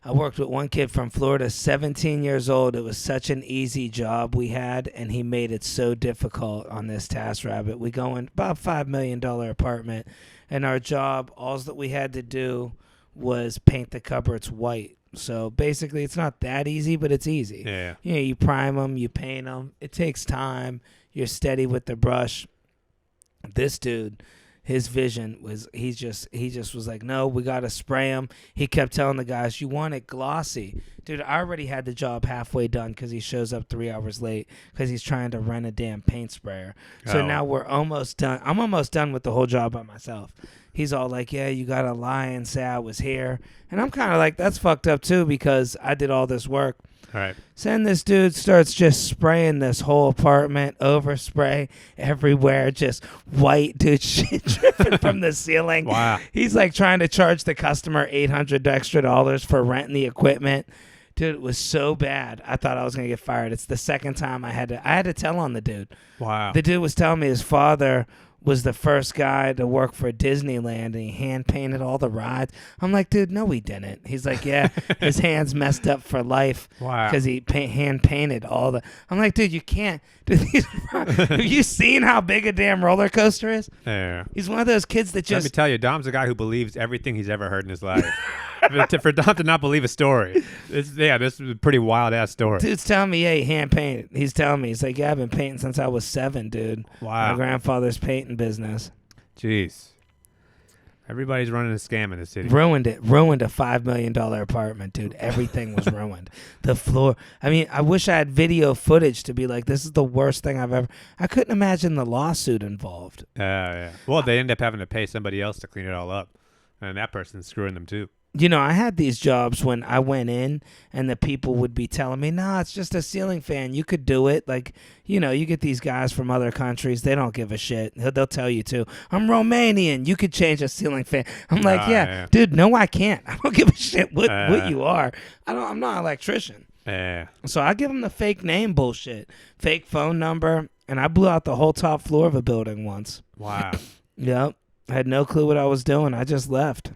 I worked with one kid from Florida, 17 years old. It was such an easy job we had, and he made it so difficult on this Tas Rabbit. We go in about $5 million apartment, and our job, all that we had to do was paint the cupboards white. So basically, it's not that easy, but it's easy. Yeah. You prime them, you paint them. It takes time. You're steady with the brush. This dude, his vision was he just was like, no, we got to spray them. He kept telling the guys, you want it glossy. Dude, I already had the job halfway done because he shows up 3 hours late because he's trying to rent a damn paint sprayer. So now we're almost done. I'm almost done with the whole job by myself. He's all like, yeah, you got to lie and say I was here. And I'm kind of like, that's fucked up too because I did all this work. All right. So then this dude starts just spraying this whole apartment, overspray everywhere, just white dude shit dripping from the ceiling. Wow. He's like trying to charge the customer $800 extra for renting the equipment. Dude, it was so bad. I thought I was going to get fired. It's the second time I had to tell on the dude. Wow. The dude was telling me his father was the first guy to work for Disneyland, and he hand-painted all the rides. I'm like, dude, no, he didn't. He's like, yeah, his hands messed up for life because he hand-painted all the... I'm like, dude, you can't. Dude, have you seen how big a damn roller coaster is? Yeah. He's one of those kids that just... Let me tell you, Dom's a guy who believes everything he's ever heard in his life. For Dom to not believe a story, this is a pretty wild-ass story. Dude's telling me, yeah, he hand-painted. He's telling me, he's like, yeah, I've been painting since I was 7, dude. Wow. My grandfather's painting business. Jeez. Everybody's running a scam in the city. Ruined it. Ruined a $5 million apartment, dude. Everything was ruined. The floor. I mean, I wish I had video footage to be like, this is the worst thing I've ever... I couldn't imagine the lawsuit involved. Yeah. Well, they end up having to pay somebody else to clean it all up. And that person's screwing them, too. You know, I had these jobs when I went in and the people would be telling me, nah, it's just a ceiling fan. You could do it. Like, you know, you get these guys from other countries. They don't give a shit. They'll tell you too. I'm Romanian. You could change a ceiling fan. I'm like, yeah, dude, no, I can't. I don't give a shit what you are. I'm not an electrician. So I give them the fake name bullshit, fake phone number. And I blew out the whole top floor of a building once. Wow. Yep. I had no clue what I was doing. I just left.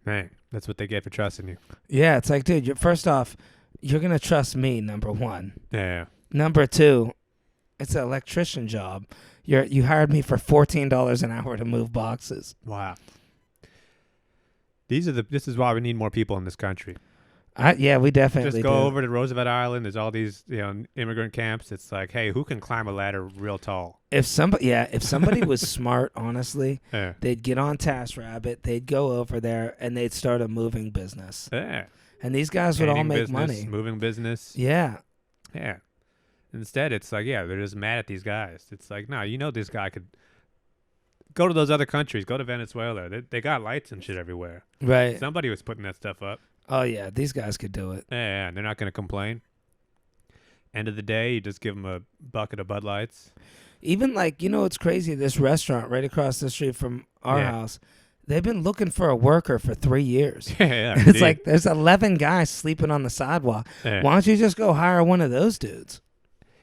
Man, that's what they get for trusting you. Yeah, it's like, dude, first off, you're going to trust me, number one. Yeah. Number two, it's an electrician job. You hired me for $14 an hour to move boxes. Wow. This is why we need more people in this country. Yeah, we definitely just go over to Roosevelt Island. There's all these immigrant camps. It's like, hey, who can climb a ladder real tall? If somebody was smart, honestly, Yeah. they'd get on Tas Rabbit, they'd go over there, and they'd start a moving business. Yeah. And these guys would all make business, money. Moving business. Yeah. Yeah. Instead, it's like, yeah, they're just mad at these guys. It's like, no, this guy could go to those other countries. Go to Venezuela. They got lights and shit everywhere. Right. Somebody was putting that stuff up. Oh, yeah, these guys could do it. Yeah, and they're not going to complain. End of the day, you just give them a bucket of Bud Lights. Even like, it's crazy, this restaurant right across the street from our house, they've been looking for a worker for 3 years. Yeah, it's like there's 11 guys sleeping on the sidewalk. Yeah. Why don't you just go hire one of those dudes?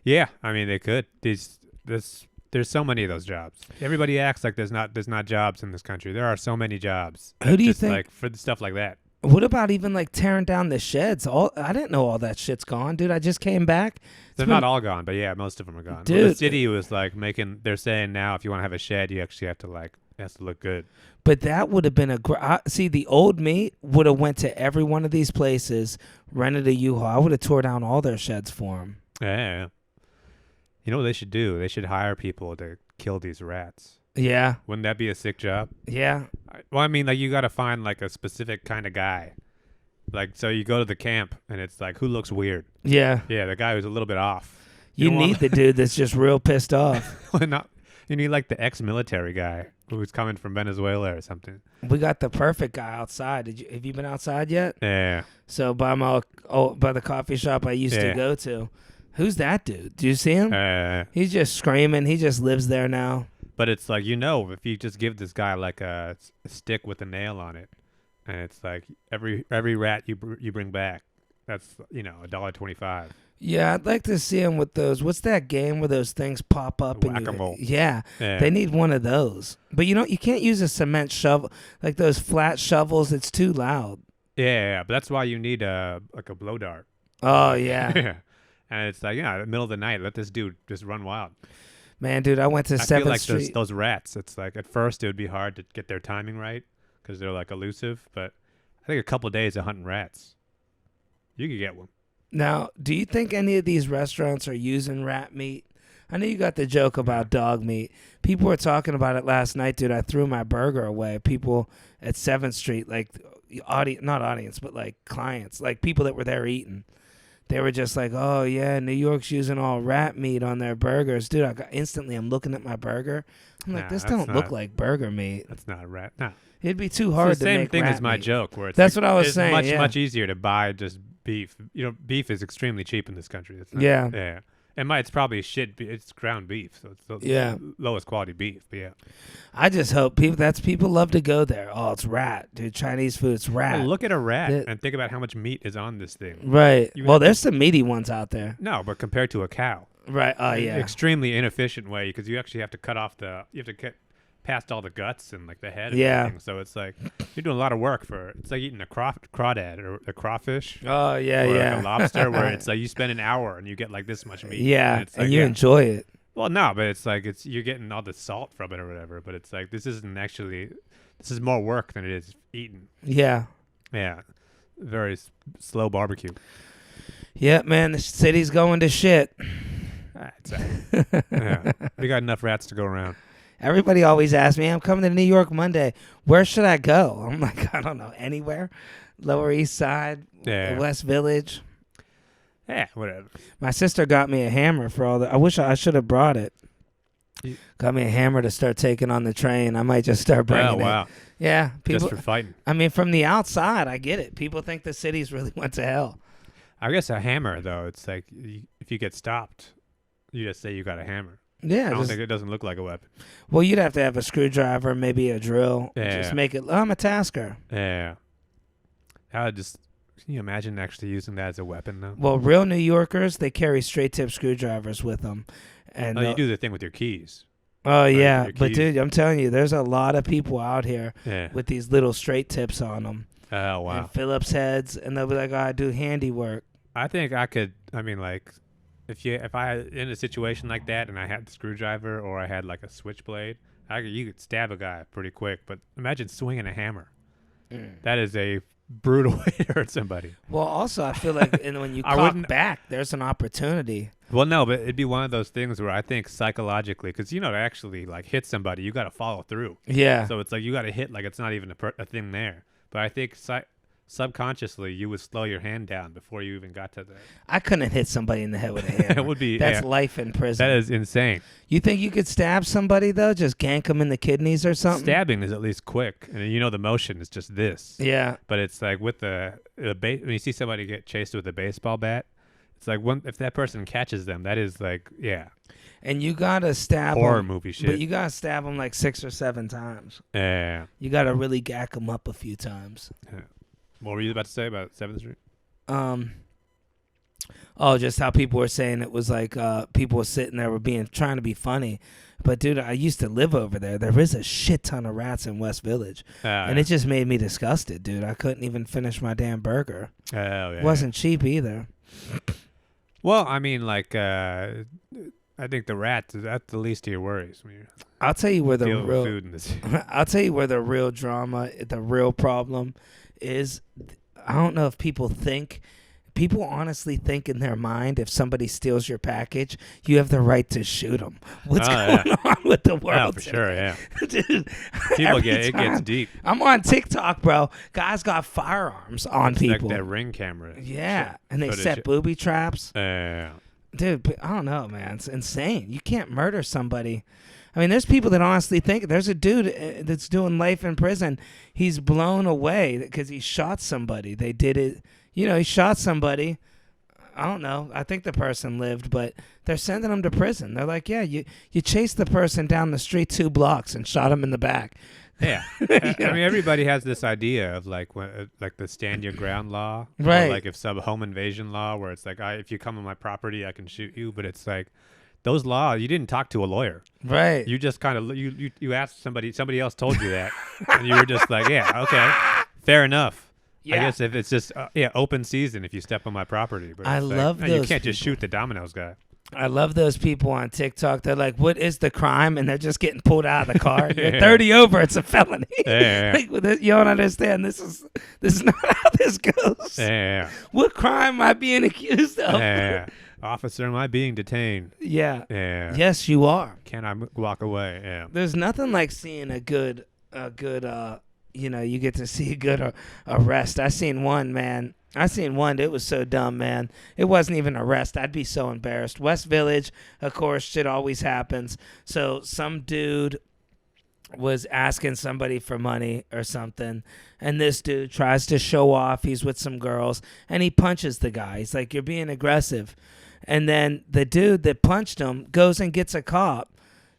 Yeah, I mean, they could. There's so many of those jobs. Everybody acts like there's not jobs in this country. There are so many jobs. Who do you just think? Like for the stuff like that. What about even like tearing down the sheds? I didn't know all that shit's gone, dude. I just came back. They're not all gone, but yeah, most of them are gone. Dude, well, the city was like they're saying now if you want to have a shed, you actually have to it has to look good. But that would have been see, the old me would have went to every one of these places, rented a U-Haul. I would have tore down all their sheds for them. Yeah. You know what they should do? They should hire people to kill these rats. Yeah. Wouldn't that be a sick job? Yeah. Well, I mean, like you got to find like a specific kind of guy. Like, so you go to the camp and it's like, who looks weird? Yeah. Yeah, the guy who's a little bit off. You need the dude that's just real pissed off. You need like the ex-military guy who's coming from Venezuela or something. We got the perfect guy outside. Have you been outside yet? Yeah. So by the coffee shop I used to go to. Who's that dude? Do you see him? He's just screaming. He just lives there now. But it's like, if you just give this guy like a stick with a nail on it, and it's like every rat you bring back, that's $1.25. Yeah, I'd like to see him with those. What's that game where those things pop up? Whack-a-mole. Yeah, they need one of those. But you can't use a cement shovel like those flat shovels. It's too loud. Yeah, but that's why you need like a blow dart. Oh yeah. Yeah, and it's like in the middle of the night, let this dude just run wild. Man, dude, I went to 7th Street. Like those rats. It's like at first it would be hard to get their timing right because they're like elusive. But I think a couple of days of hunting rats, you could get one. Now, do you think any of these restaurants are using rat meat? I know you got the joke about dog meat. People were talking about it last night, dude. I threw my burger away. People at 7th Street, like not audience, but like clients, like people that were there eating. They were just like, oh, yeah, New York's using all rat meat on their burgers. Dude, I'm looking at my burger. I'm like, this don't look like burger meat. That's not rat. No. It'd be too hard to make the same thing rat as my meat. joke. Where That's what I was saying. It's much easier to buy just beef. Beef is extremely cheap in this country. Yeah. And it's probably shit. It's ground beef, so it's the lowest quality beef. But yeah, I just hope people love to go there. Oh, it's rat, dude. Chinese food, it's rat. Well, look at a rat and think about how much meat is on this thing. Right. Well, there's some meaty ones out there. No, but compared to a cow. Right. Oh, yeah. Extremely inefficient way because you actually have to cut off get past all the guts and like the head. And everything. So it's like you're doing a lot of work it's like eating a crawdad or a crawfish. Oh yeah, or yeah. Like a lobster where it's like you spend an hour and you get like this much meat. Yeah, and you enjoy it. Well, no, but it's like you're getting all the salt from it or whatever. But it's like this is more work than it is eating. Yeah. Yeah. Very slow barbecue. Yeah, man, the city's going to shit. Yeah. We got enough rats to go around. Everybody always asks me, I'm coming to New York Monday. Where should I go? I'm like, I don't know, anywhere. Lower East Side, West Village. Yeah, whatever. My sister got me a hammer for all that. I wish I should have brought it. Got me a hammer to start taking on the train. I might just start bringing it. Wow. Yeah. Just for fighting. I mean, from the outside, I get it. People think the city's really went to hell. I guess a hammer, though, it's like if you get stopped, you just say you got a hammer. Yeah, I don't think it doesn't look like a weapon. Well, you'd have to have a screwdriver, maybe a drill. Yeah. Just make it. I'm a tasker. Yeah. Can you imagine actually using that as a weapon, though? Well, real New Yorkers, they carry straight tip screwdrivers with them. And you do the thing with your keys. Oh, yeah. But, dude, I'm telling you, there's a lot of people out here with these little straight tips on them. Oh, wow. And Phillips heads, and they'll be like, oh, I do handiwork. I think I could, if I in a situation like that and I had the screwdriver or I had like a switchblade, you could stab a guy pretty quick. But imagine swinging a hammer. That is a brutal way to hurt somebody. Well, also I feel like when you cock back, there's an opportunity. Well, no, but it'd be one of those things where I think psychologically, because to actually like hit somebody, you got to follow through. Yeah. So it's like you got to hit like it's not even a thing there. But I think subconsciously, you would slow your hand down before you even got to that. I couldn't hit somebody in the head with a hammer. It would be. That's life in prison. That is insane. You think you could stab somebody, though? Just gank them in the kidneys or something? Stabbing is at least quick. And the motion is just this. Yeah. But it's like with when you see somebody get chased with a baseball bat, it's like if that person catches them, that is like, yeah. And you got to stab horror them. Movie shit. But you got to stab them like 6 or 7 times. Yeah. You got to really gack them up a few times. Yeah. What were you about to say about 7th Street? Just how people were saying it was like people were sitting there trying to be funny. But, dude, I used to live over there. There is a shit ton of rats in West Village. And it just made me disgusted, dude. I couldn't even finish my damn burger. It wasn't cheap either. Well, I mean, like, I think the rats, that's the least of your worries. I'll tell you where the real drama, the real problem is. I don't know if people think people honestly think in their mind if somebody steals your package, you have the right to shoot them. What's going on with the world? Oh, for sure, yeah. Dude, It gets deep. I'm on TikTok, bro. Guys got firearms on people. Like that Ring camera. Yeah, and they set booby traps. Yeah. Dude, but I don't know, man. It's insane. You can't murder somebody. I mean, there's people that honestly think there's a dude that's doing life in prison. He's blown away because he shot somebody. They did it. He shot somebody. I don't know. I think the person lived, but they're sending him to prison. They're like, yeah, you chased the person down the street 2 blocks and shot him in the back. Yeah. I mean, everybody has this idea of like the stand your ground law. Right. Or like if some home invasion law where it's like, if you come on my property, I can shoot you. But it's like those laws, you didn't talk to a lawyer. Right. You just kind of, you asked somebody else told you that. And you were just like, yeah, okay, fair enough. Yeah. I guess if it's just open season if you step on my property. But I love those. You can't just shoot the Domino's guy. I love those people on TikTok. They're like, "What is the crime?" And they're just getting pulled out of the car. You're 30 over. It's a felony. Yeah. Like, you don't understand. This is not how this goes. Yeah. What crime am I being accused of? Yeah. Officer, am I being detained? Yeah. Yeah. Yes, you are. Can I walk away? Yeah. There's nothing like seeing a good you get to see a good arrest. I seen one, man. It was so dumb, man. It wasn't even an arrest. I'd be so embarrassed. West Village, of course, shit always happens. So some dude was asking somebody for money or something, and this dude tries to show off. He's with some girls, and he punches the guy. He's like, "You're being aggressive." And then the dude that punched him goes and gets a cop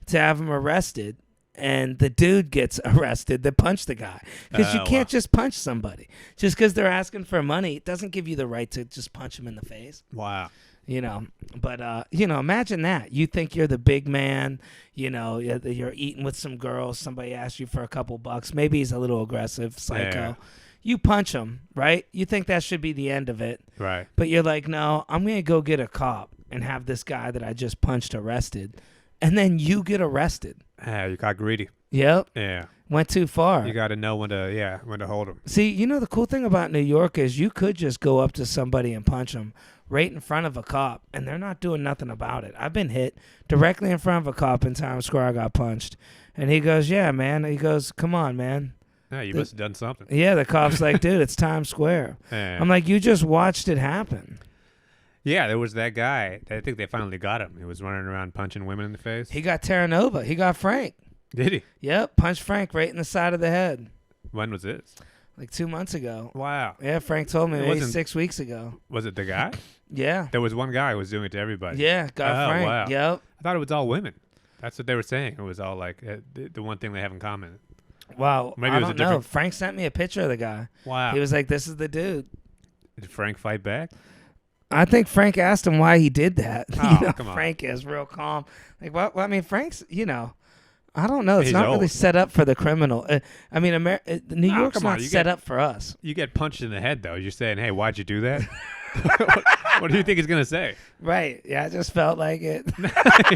to have him arrested. And the dude gets arrested that punched the guy. Because you can't just punch somebody. Just because they're asking for money, it doesn't give you the right to just punch them in the face. Wow. But, imagine that. You think you're the big man. You're eating with some girls. Somebody asks you for a couple bucks. Maybe he's a little aggressive, psycho. Yeah. You punch him, right? You think that should be the end of it. Right. But you're like, no, I'm going to go get a cop and have this guy that I just punched arrested. And then you get arrested. Yeah, you got greedy. Yep. Yeah. Went too far. You got to know when to hold them. See, the cool thing about New York is you could just go up to somebody and punch them right in front of a cop, and they're not doing nothing about it. I've been hit directly in front of a cop in Times Square. I got punched. And he goes, yeah, man. He goes, come on, man. Yeah, you must have done something. Yeah, the cop's like, dude, it's Times Square. Yeah. I'm like, you just watched it happen. Yeah, there was that guy. I think they finally got him. He was running around punching women in the face. He got Terranova. He got Frank. Did he? Yep, punched Frank right in the side of the head. When was this? Like 2 months ago. Wow. Yeah, Frank told me maybe 6 weeks ago. Was it the guy? Yeah. There was one guy who was doing it to everybody. Yeah, got Frank. Wow. Yep. I thought it was all women. That's what they were saying. It was all like the one thing they haven't common. Wow. Maybe I it was don't know. Frank sent me a picture of the guy. Wow. He was like, this is the dude. Did Frank fight back? I think Frank asked him why he did that. Oh, come on. Frank is real calm. Like, well, I mean, Frank's, I don't know. It's He's not old. really set up for the criminal. I mean, New York's not set up for us. You get punched in the head, though. You're saying, hey, why'd you do that? What do you think he's going to say? Right. Yeah, I just felt like it.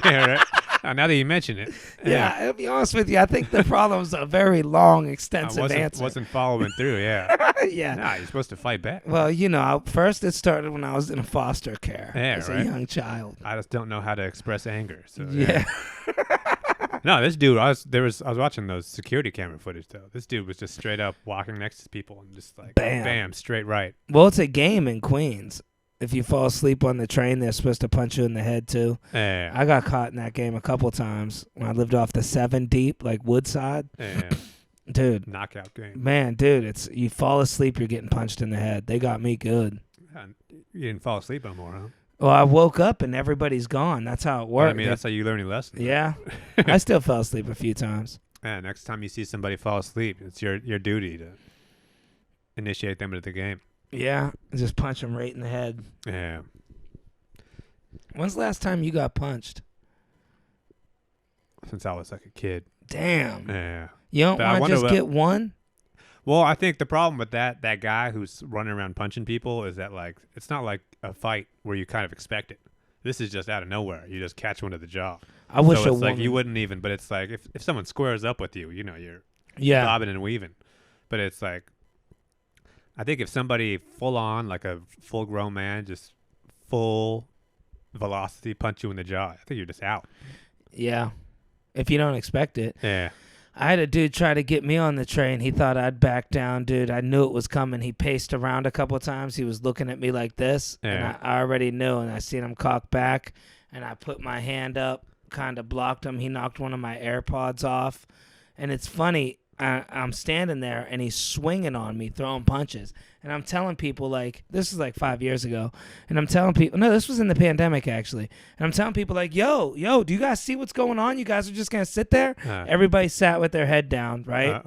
Yeah, right. Now that you mention it. Yeah, I'll be honest with you. I think the problem's a very long, extensive answer. Wasn't following through, yeah. Yeah. Nah, you're supposed to fight back. Well, first it started when I was in foster care as a young child. I just don't know how to express anger. So yeah. No, this dude, I was watching those security camera footage, though. This dude was just straight up walking next to people and just like, bam, straight right. Well, it's a game in Queens. If you fall asleep on the train, they're supposed to punch you in the head, too. Yeah. I got caught in that game a couple times when I lived off the 7 Deep, like Woodside. Yeah. Dude. Knockout game. Man, dude, you fall asleep, you're getting punched in the head. They got me good. You didn't fall asleep no more, huh? Well, I woke up and everybody's gone. That's how it worked. Well, I mean, that's how you learn your lesson. Yeah. I still fell asleep a few times. Yeah, next time you see somebody fall asleep, it's your duty to initiate them into the game. Yeah, just punch them right in the head. Yeah. When's the last time you got punched? Since I was like a kid. Damn. Yeah. You don't want to just get one? Well, I think the problem with that guy who's running around punching people is that, like, it's not like a fight where you kind of expect it. This is just out of nowhere. You just catch one to the jaw. I wish so it's like you wouldn't even, but it's like if someone squares up with you, you're bobbing and weaving. But it's like, I think if somebody full on, like a full grown man, just full velocity punch you in the jaw, I think you're just out. Yeah. If you don't expect it. Yeah. I had a dude try to get me on the train. He thought I'd back down, dude. I knew it was coming. He paced around a couple of times. He was looking at me like this, and I already knew, and I seen him cock back, and I put my hand up, kind of blocked him. He knocked one of my AirPods off, and it's funny. I'm standing there, and he's swinging on me, throwing punches. And I'm telling people, like, this is like 5 years ago. And I'm telling people, no, this was in the pandemic, actually. And I'm telling people, like, yo, do you guys see what's going on? You guys are just going to sit there? Everybody sat with their head down, right?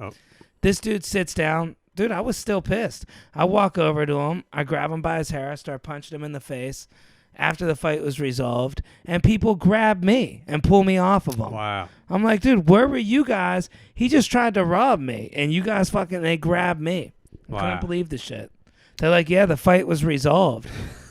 This dude sits down. Dude, I was still pissed. I walk over to him. I grab him by his hair. I start punching him in the face. After the fight was resolved, and people grab me and pull me off of him. Wow. I'm like, dude, where were you guys? He just tried to rob me, and you guys they grabbed me. I couldn't believe the shit. They're like, yeah, the fight was resolved.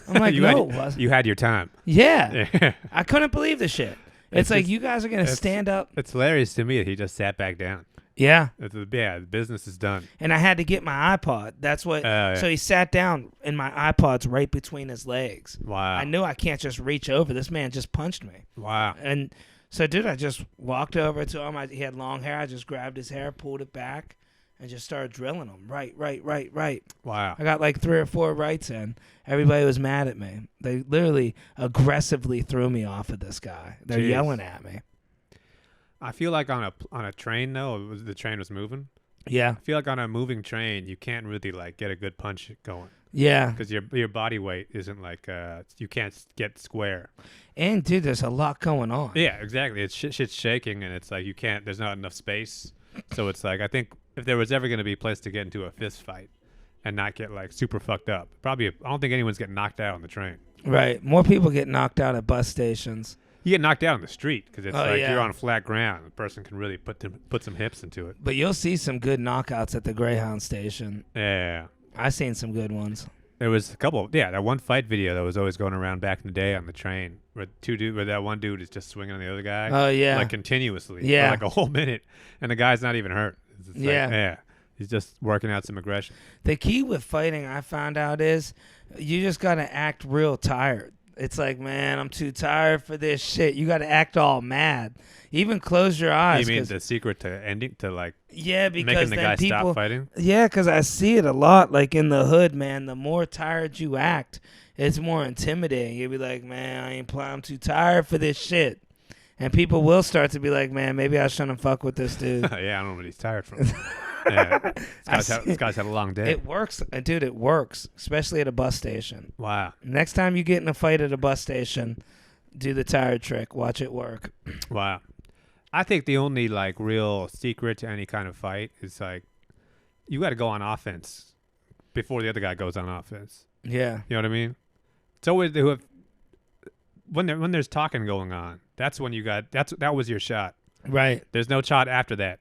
I'm like, no, it wasn't. You had your time. Yeah. I couldn't believe the shit. It's like, you guys are going to stand up. It's hilarious to me that he just sat back down. Yeah. The business is done. And I had to get my iPod. That's what. So he sat down, and my iPod's right between his legs. Wow. I knew I can't just reach over. This man just punched me. Wow. And so, dude, I just walked over to him. He had long hair. I just grabbed his hair, pulled it back, and just started drilling him. Right. Wow. I got like 3 or 4 rights in. Everybody was mad at me. They literally aggressively threw me off of this guy. They're yelling at me. I feel like on a train, though, the train was moving. Yeah. I feel like on a moving train, you can't really like get a good punch going. Yeah. Because your body weight isn't like you can't get square. And dude, there's a lot going on. Yeah, exactly. It's shit's shaking, and it's like you can't. There's not enough space. So it's like I think if there was ever going to be a place to get into a fist fight and not get like super fucked up, I don't think anyone's getting knocked out on the train. Right. More people get knocked out at bus stations. You get knocked out on the street because it's you're on flat ground. The person can really put some hips into it. But you'll see some good knockouts at the Greyhound station. Yeah. I seen some good ones. There was a couple. Yeah, that one fight video that was always going around back in the day on the train where that one dude is just swinging on the other guy. Oh, yeah. Like continuously. Yeah. For like a whole minute. And the guy's not even hurt. It's yeah. He's just working out some aggression. The key with fighting, I found out, is you just got to act real tired. It's like, man, I'm too tired for this shit. You got to act all mad. Even close your eyes. You mean the secret to ending, to like because making the guy people stop fighting? Yeah, because I see it a lot. Like in the hood, man, the more tired you act, it's more intimidating. You'll be like, man, I'm too tired for this shit. And people will start to be like, man, maybe I shouldn't fuck with this dude. Yeah, I don't know what he's tired from. Yeah. This guy's had a long day. It works, dude. It works, especially at a bus station. Wow. Next time you get in a fight at a bus station, do the tired trick. Watch it work. Wow. I think the only like real secret to any kind of fight is like you got to go on offense before the other guy goes on offense. Yeah. You know what I mean? It's always when there's talking going on. That's when that was your shot. Right. There's no shot after that.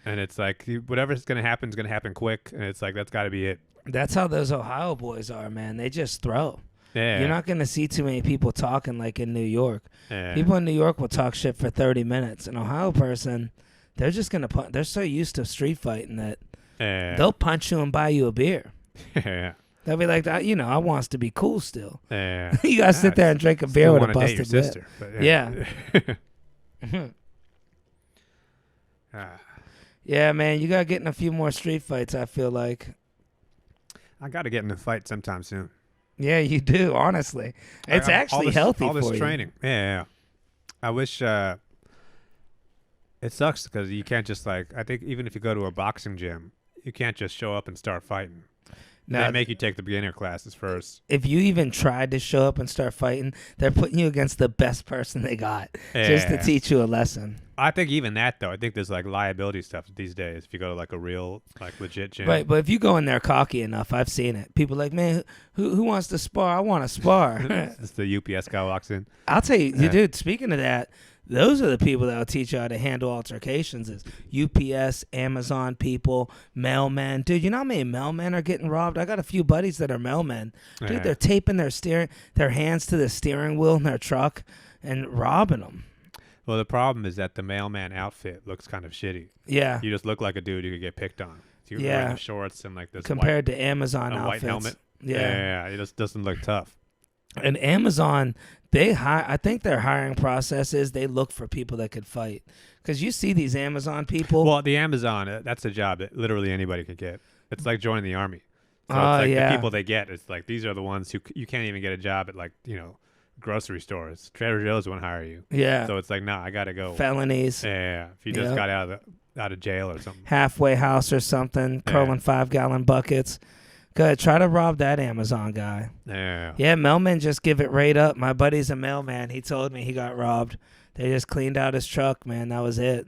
And it's like whatever's going to happen quick. And it's like that's got to be it. That's how those Ohio boys are, man. They just throw. Yeah. You're not going to see too many people talking like in New York. Yeah. People in New York will talk shit for 30 minutes. An Ohio person, they're just going to punch. They're so used to street fighting that they'll punch you and buy you a beer. Yeah. They'll be like, I want us to be cool still. Yeah. You got to sit there and drink a beer with a busted date your sister, lip. Yeah. Yeah, man, you got to get in a few more street fights, I feel like. I got to get in a fight sometime soon. Yeah, you do, honestly. It's actually healthy for you. All this training. Yeah. I wish it sucks because you can't just I think even if you go to a boxing gym, you can't just show up and start fighting. No, they make you take the beginner classes first. If you even tried to show up and start fighting, they're putting you against the best person they got just to teach you a lesson. I think even that, though, I think there's liability stuff these days if you go to a real legit gym. Right, but if you go in there cocky enough, I've seen it. People are like, man, who wants to spar? I want to spar. It's the UPS guy walks in. I'll tell you, dude, speaking of that, those are the people that will teach you how to handle altercations is UPS, Amazon people, mailmen. Dude, you know how many mailmen are getting robbed? I got a few buddies that are mailmen. Dude, they're taping their hands to the steering wheel in their truck and robbing them. Well, the problem is that the mailman outfit looks kind of shitty. Yeah. You just look like a dude who could get picked on. You're wearing the shorts and like this compared to Amazon outfits. White helmet. Yeah, it just doesn't look tough. And Amazon, I think their hiring process is they look for people that could fight. Because you see these Amazon people. Well, the Amazon, that's a job that literally anybody could get. It's like joining the army. So it's like the people they get, it's like these are the ones who you can't even get a job at, like, grocery stores. Trader Joe's won't hire you. Yeah. So it's like, nah, I got to go. Felonies. Yeah. If you just got out of jail or something. Halfway house or something, curling 5-gallon buckets. Good. Try to rob that Amazon guy. Yeah. Yeah, mailmen just give it right up. My buddy's a mailman. He told me he got robbed. They just cleaned out his truck, man. That was it.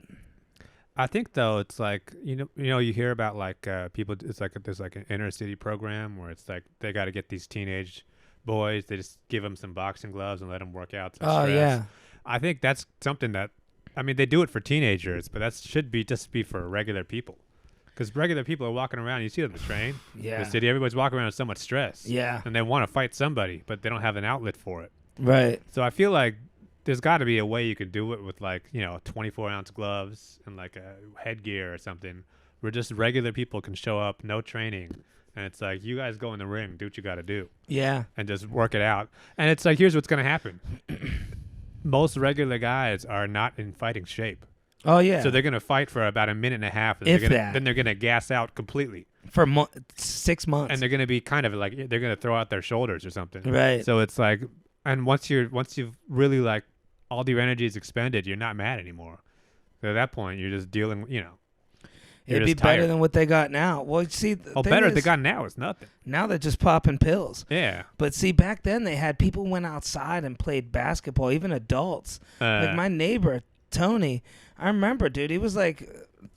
I think though it's like you hear about like people. It's like there's like an inner city program where it's like they got to get these teenage boys. They just give them some boxing gloves and let them work out. Oh yeah. I think that's something that, I mean, they do it for teenagers, but that should be for regular people. Because regular people are walking around. You see them in the train. Yeah. The city. Everybody's walking around with so much stress. Yeah. And they want to fight somebody, but they don't have an outlet for it. Right. So I feel like there's got to be a way you could do it with 24-ounce gloves and like a headgear or something, where just regular people can show up, no training, and it's like, you guys go in the ring, do what you got to do. Yeah. And just work it out. And it's like, here's what's going to happen. Most regular guys are not in fighting shape. Oh yeah. So they're going to fight for about a minute and a half, and then they're going to gas out completely for 6 months. And they're going to be kind of like, they're going to throw out their shoulders or something. Right. So it's like, and once you've really like all your energy is expended, you're not mad anymore. So at that point, you're just dealing, It'd be better than what they got now. Well, see, better they got now is nothing. Now they're just popping pills. Yeah. But see, back then they had people went outside and played basketball, even adults. Like my neighbor Tony, I remember, dude, he was like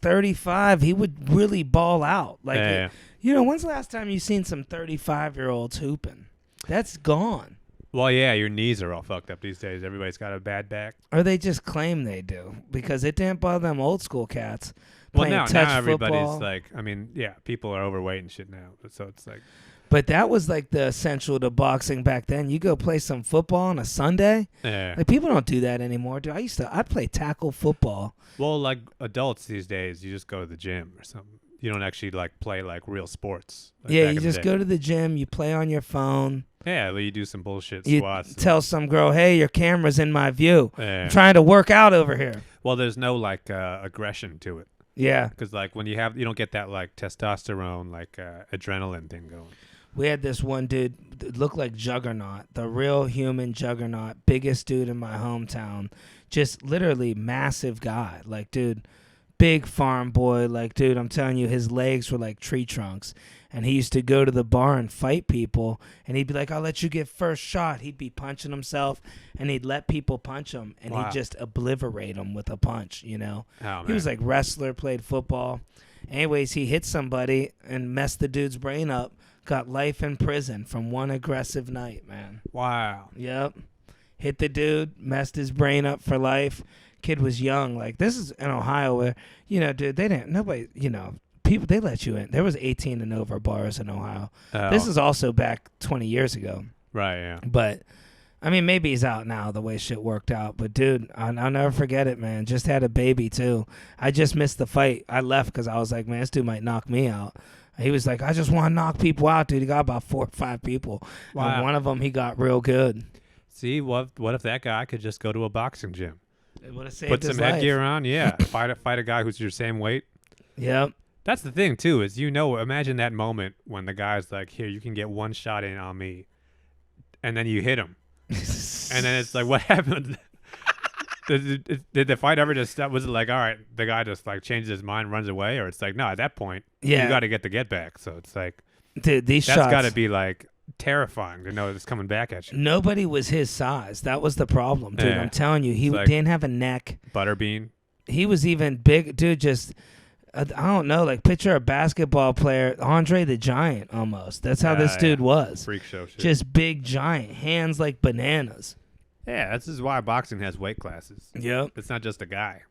35. He would really ball out. Like, when's the last time you seen some 35-year-olds hooping? That's gone. Well, yeah, your knees are all fucked up these days. Everybody's got a bad back. Or they just claim they do, because it didn't bother them old school cats. Well, now everybody's football. Like, I mean, yeah, people are overweight and shit now. So it's like. But that was like the essential to boxing back then. You go play some football on a Sunday. Yeah. Like, people don't do that anymore, dude. I'd play tackle football. Well, like adults these days, you just go to the gym or something. You don't actually like play like real sports. Like you just go to the gym. You play on your phone. Yeah, well, you do some bullshit you squats. Tell some girl, hey, your camera's in my view. Yeah. I'm trying to work out over here. Well, there's no like aggression to it. Yeah. Because like when you don't get that like testosterone, like adrenaline thing going. We had this one dude that looked like Juggernaut, the real human Juggernaut, biggest dude in my hometown. Just literally massive guy. Like, dude, big farm boy. Like, dude, I'm telling you, his legs were like tree trunks. And he used to go to the bar and fight people. And he'd be like, I'll let you get first shot. He'd be punching himself. And he'd let people punch him. And he'd just obliterate them with a punch, Oh, He was like wrestler, played football. Anyways, he hit somebody and messed the dude's brain up. Got life in prison from one aggressive night, man. Wow. Yep. Hit the dude, messed his brain up for life. Kid was young. Like, this is in Ohio where, dude, people, they let you in. There was 18 and over bars in Ohio. Oh. This is also back 20 years ago. Right, yeah. But, I mean, maybe he's out now the way shit worked out. But, dude, I'll never forget it, man. Just had a baby, too. I just missed the fight. I left because I was like, man, this dude might knock me out. He was like, I just want to knock people out, dude. He got about 4 or 5 people. Wow. And one of them, he got real good. See, what if that guy could just go to a boxing gym? It would have saved Put his some life. headgear on, yeah. fight a guy who's your same weight. Yep. That's the thing, too, is, imagine that moment when the guy's like, here, you can get one shot in on me. And then you hit him. And then it's like, what happened? Did the fight ever just stop? Was it like, all right, the guy just like changes his mind, runs away? Or it's like, no, at that point, you got to get the get back. So it's like, dude, that's got to be like terrifying to know it's coming back at you. Nobody was his size. That was the problem, dude. Yeah. I'm telling you, he didn't have a neck. Butterbean. He was even big, dude. Just I don't know, like picture a basketball player, Andre the Giant, almost. That's how this dude was. Freak show shit. Just big giant, hands like bananas. Yeah, this is why boxing has weight classes. Yep. It's not just a guy.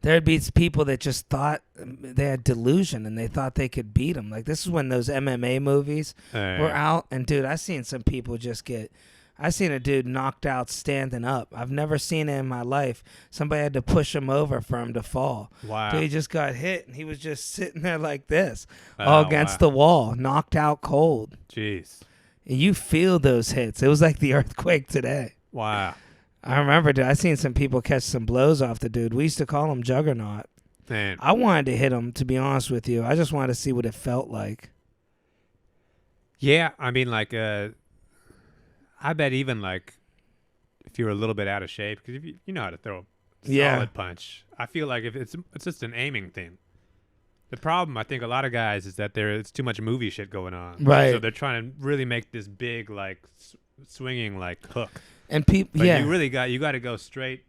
There'd be people that just thought they had delusion and they thought they could beat him. Like, this is when those MMA movies were out. And, dude, I seen some people just get I seen a dude knocked out standing up. I've never seen it in my life. Somebody had to push him over for him to fall. Wow. Dude, he just got hit, and he was just sitting there like this, all against the wall, knocked out cold. Jeez. And you feel those hits. It was like the earthquake today. Wow. I remember, dude, I seen some people catch some blows off the dude. We used to call him Juggernaut. Man. I wanted to hit him, to be honest with you. I just wanted to see what it felt like. Yeah, I mean, like, I bet even, like, if you were a little bit out of shape, because you know how to throw a solid punch. I feel like if it's just an aiming thing. The problem, I think, a lot of guys is that it's too much movie shit going on. Right. So they're trying to really make this big, like, swinging, like, hook. And people, But you really got to go straight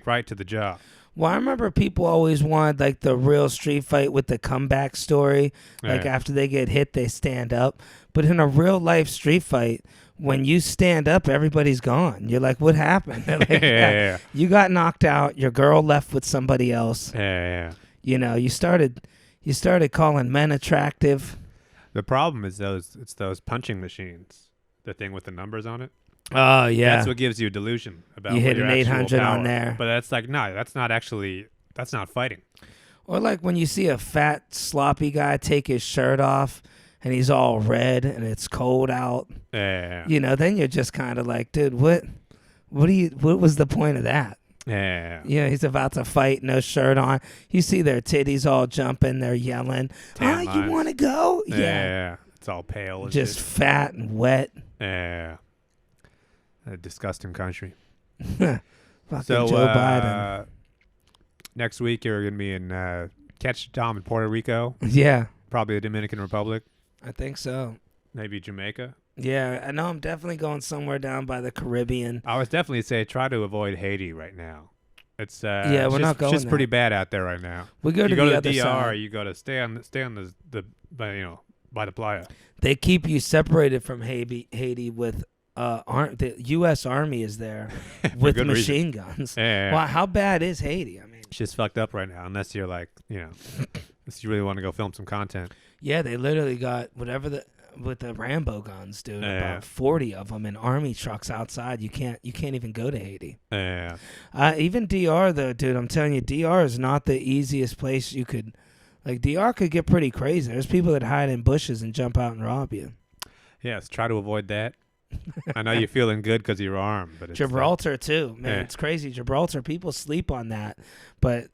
right to the jaw. Well, I remember people always wanted, like, the real street fight with the comeback story. Like, after they get hit, they stand up. But in a real-life street fight, when you stand up, everybody's gone. You're like, what happened? Like, yeah. You got knocked out. Your girl left with somebody else. Yeah. You know, you started calling men attractive. The problem is it's those punching machines, the thing with the numbers on it. Oh, yeah. That's what gives you a delusion about you hit your an 800 power. on there. But that's like, no, that's not fighting. Or like when you see a fat, sloppy guy take his shirt off and he's all red and it's cold out. Yeah. You know, then you're just kind of like, dude, what was the point of that? Yeah. Yeah, he's about to fight, no shirt on. You see their titties all jumping, they're yelling. You want to go? Yeah. It's all pale and just shit. Fat and wet. Yeah. A disgusting country. Fucking Joe Biden. Next week you're gonna be in catch Dom in Puerto Rico. Yeah. Probably the Dominican Republic. I think so. Maybe Jamaica. Yeah, I know I'm definitely going somewhere down by the Caribbean. I would definitely say try to avoid Haiti right now. It's we're not going. It's just pretty bad out there right now. We go to the other DR. side. You got to stay on the by the playa. They keep you separated from Haiti with the U.S. Army is there with machine guns. Yeah. Well, how bad is Haiti? I mean, it's just fucked up right now. Unless you're like, unless you really want to go film some content. Yeah, they literally got with the Rambo guns, dude. Yeah. About 40 of them in army trucks outside. You can't even go to Haiti. Yeah. Even DR though, dude. I'm telling you, DR is not the easiest place you could. Like DR could get pretty crazy. There's people that hide in bushes and jump out and rob you. Yes, try to avoid that. I know you're feeling good because of your arm, but it's Gibraltar too, man. It's crazy. Gibraltar, people sleep on that, but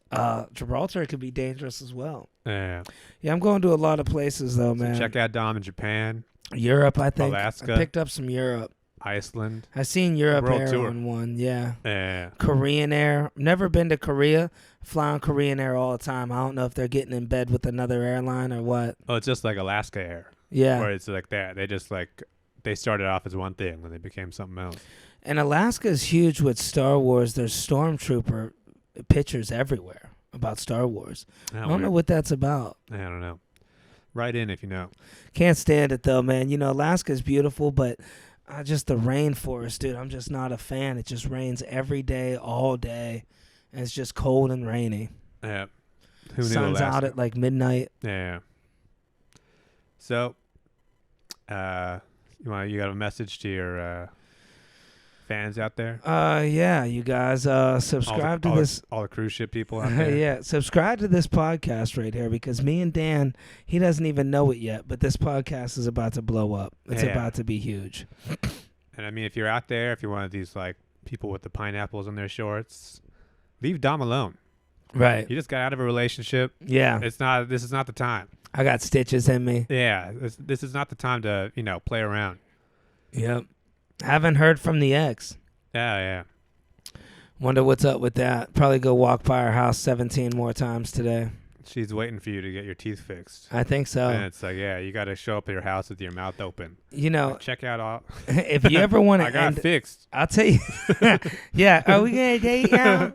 Gibraltar could be dangerous as well. Yeah. Yeah, I'm going to a lot of places though, man. Check out Dom in Japan, Europe. I think Alaska. I picked up some Europe. Iceland. I seen Europe World Air tour. on one. Yeah. Yeah. Korean Air. Never been to Korea. Fly on Korean Air all the time. I don't know if they're getting in bed with another airline or what. Oh, it's just like Alaska Air. Yeah. Where it's like that. They just like. They started off as one thing, and they became something else. And Alaska is huge with Star Wars. There's stormtrooper pictures everywhere about Star Wars. I don't know what that's about. I don't know. Write in if you know. Can't stand it, though, man. You know, Alaska's beautiful, but just the rainforest, dude, I'm just not a fan. It just rains every day, all day, and it's just cold and rainy. Yeah. Who knew Sun's Alaska? out at, like, midnight. Yeah. So, you got a message to your fans out there? Yeah, you guys, subscribe to this. All the cruise ship people out there? Yeah, subscribe to this podcast right here because me and Dan, he doesn't even know it yet, but this podcast is about to blow up. It's about to be huge. And I mean, if you're out there, if you're one of these like people with the pineapples in their shorts, leave Dom alone. Right. He just got out of a relationship. Yeah. This is not the time. I got stitches in me. Yeah, this is not the time to, play around. Yep. Haven't heard from the ex. Yeah. Wonder what's up with that. Probably go walk by her house 17 more times today. She's waiting for you to get your teeth fixed. I think so. And it's like, yeah, you got to show up at your house with your mouth open. Check out all. If you ever want to I got fixed. I'll tell you. Yeah. Are we going to date now?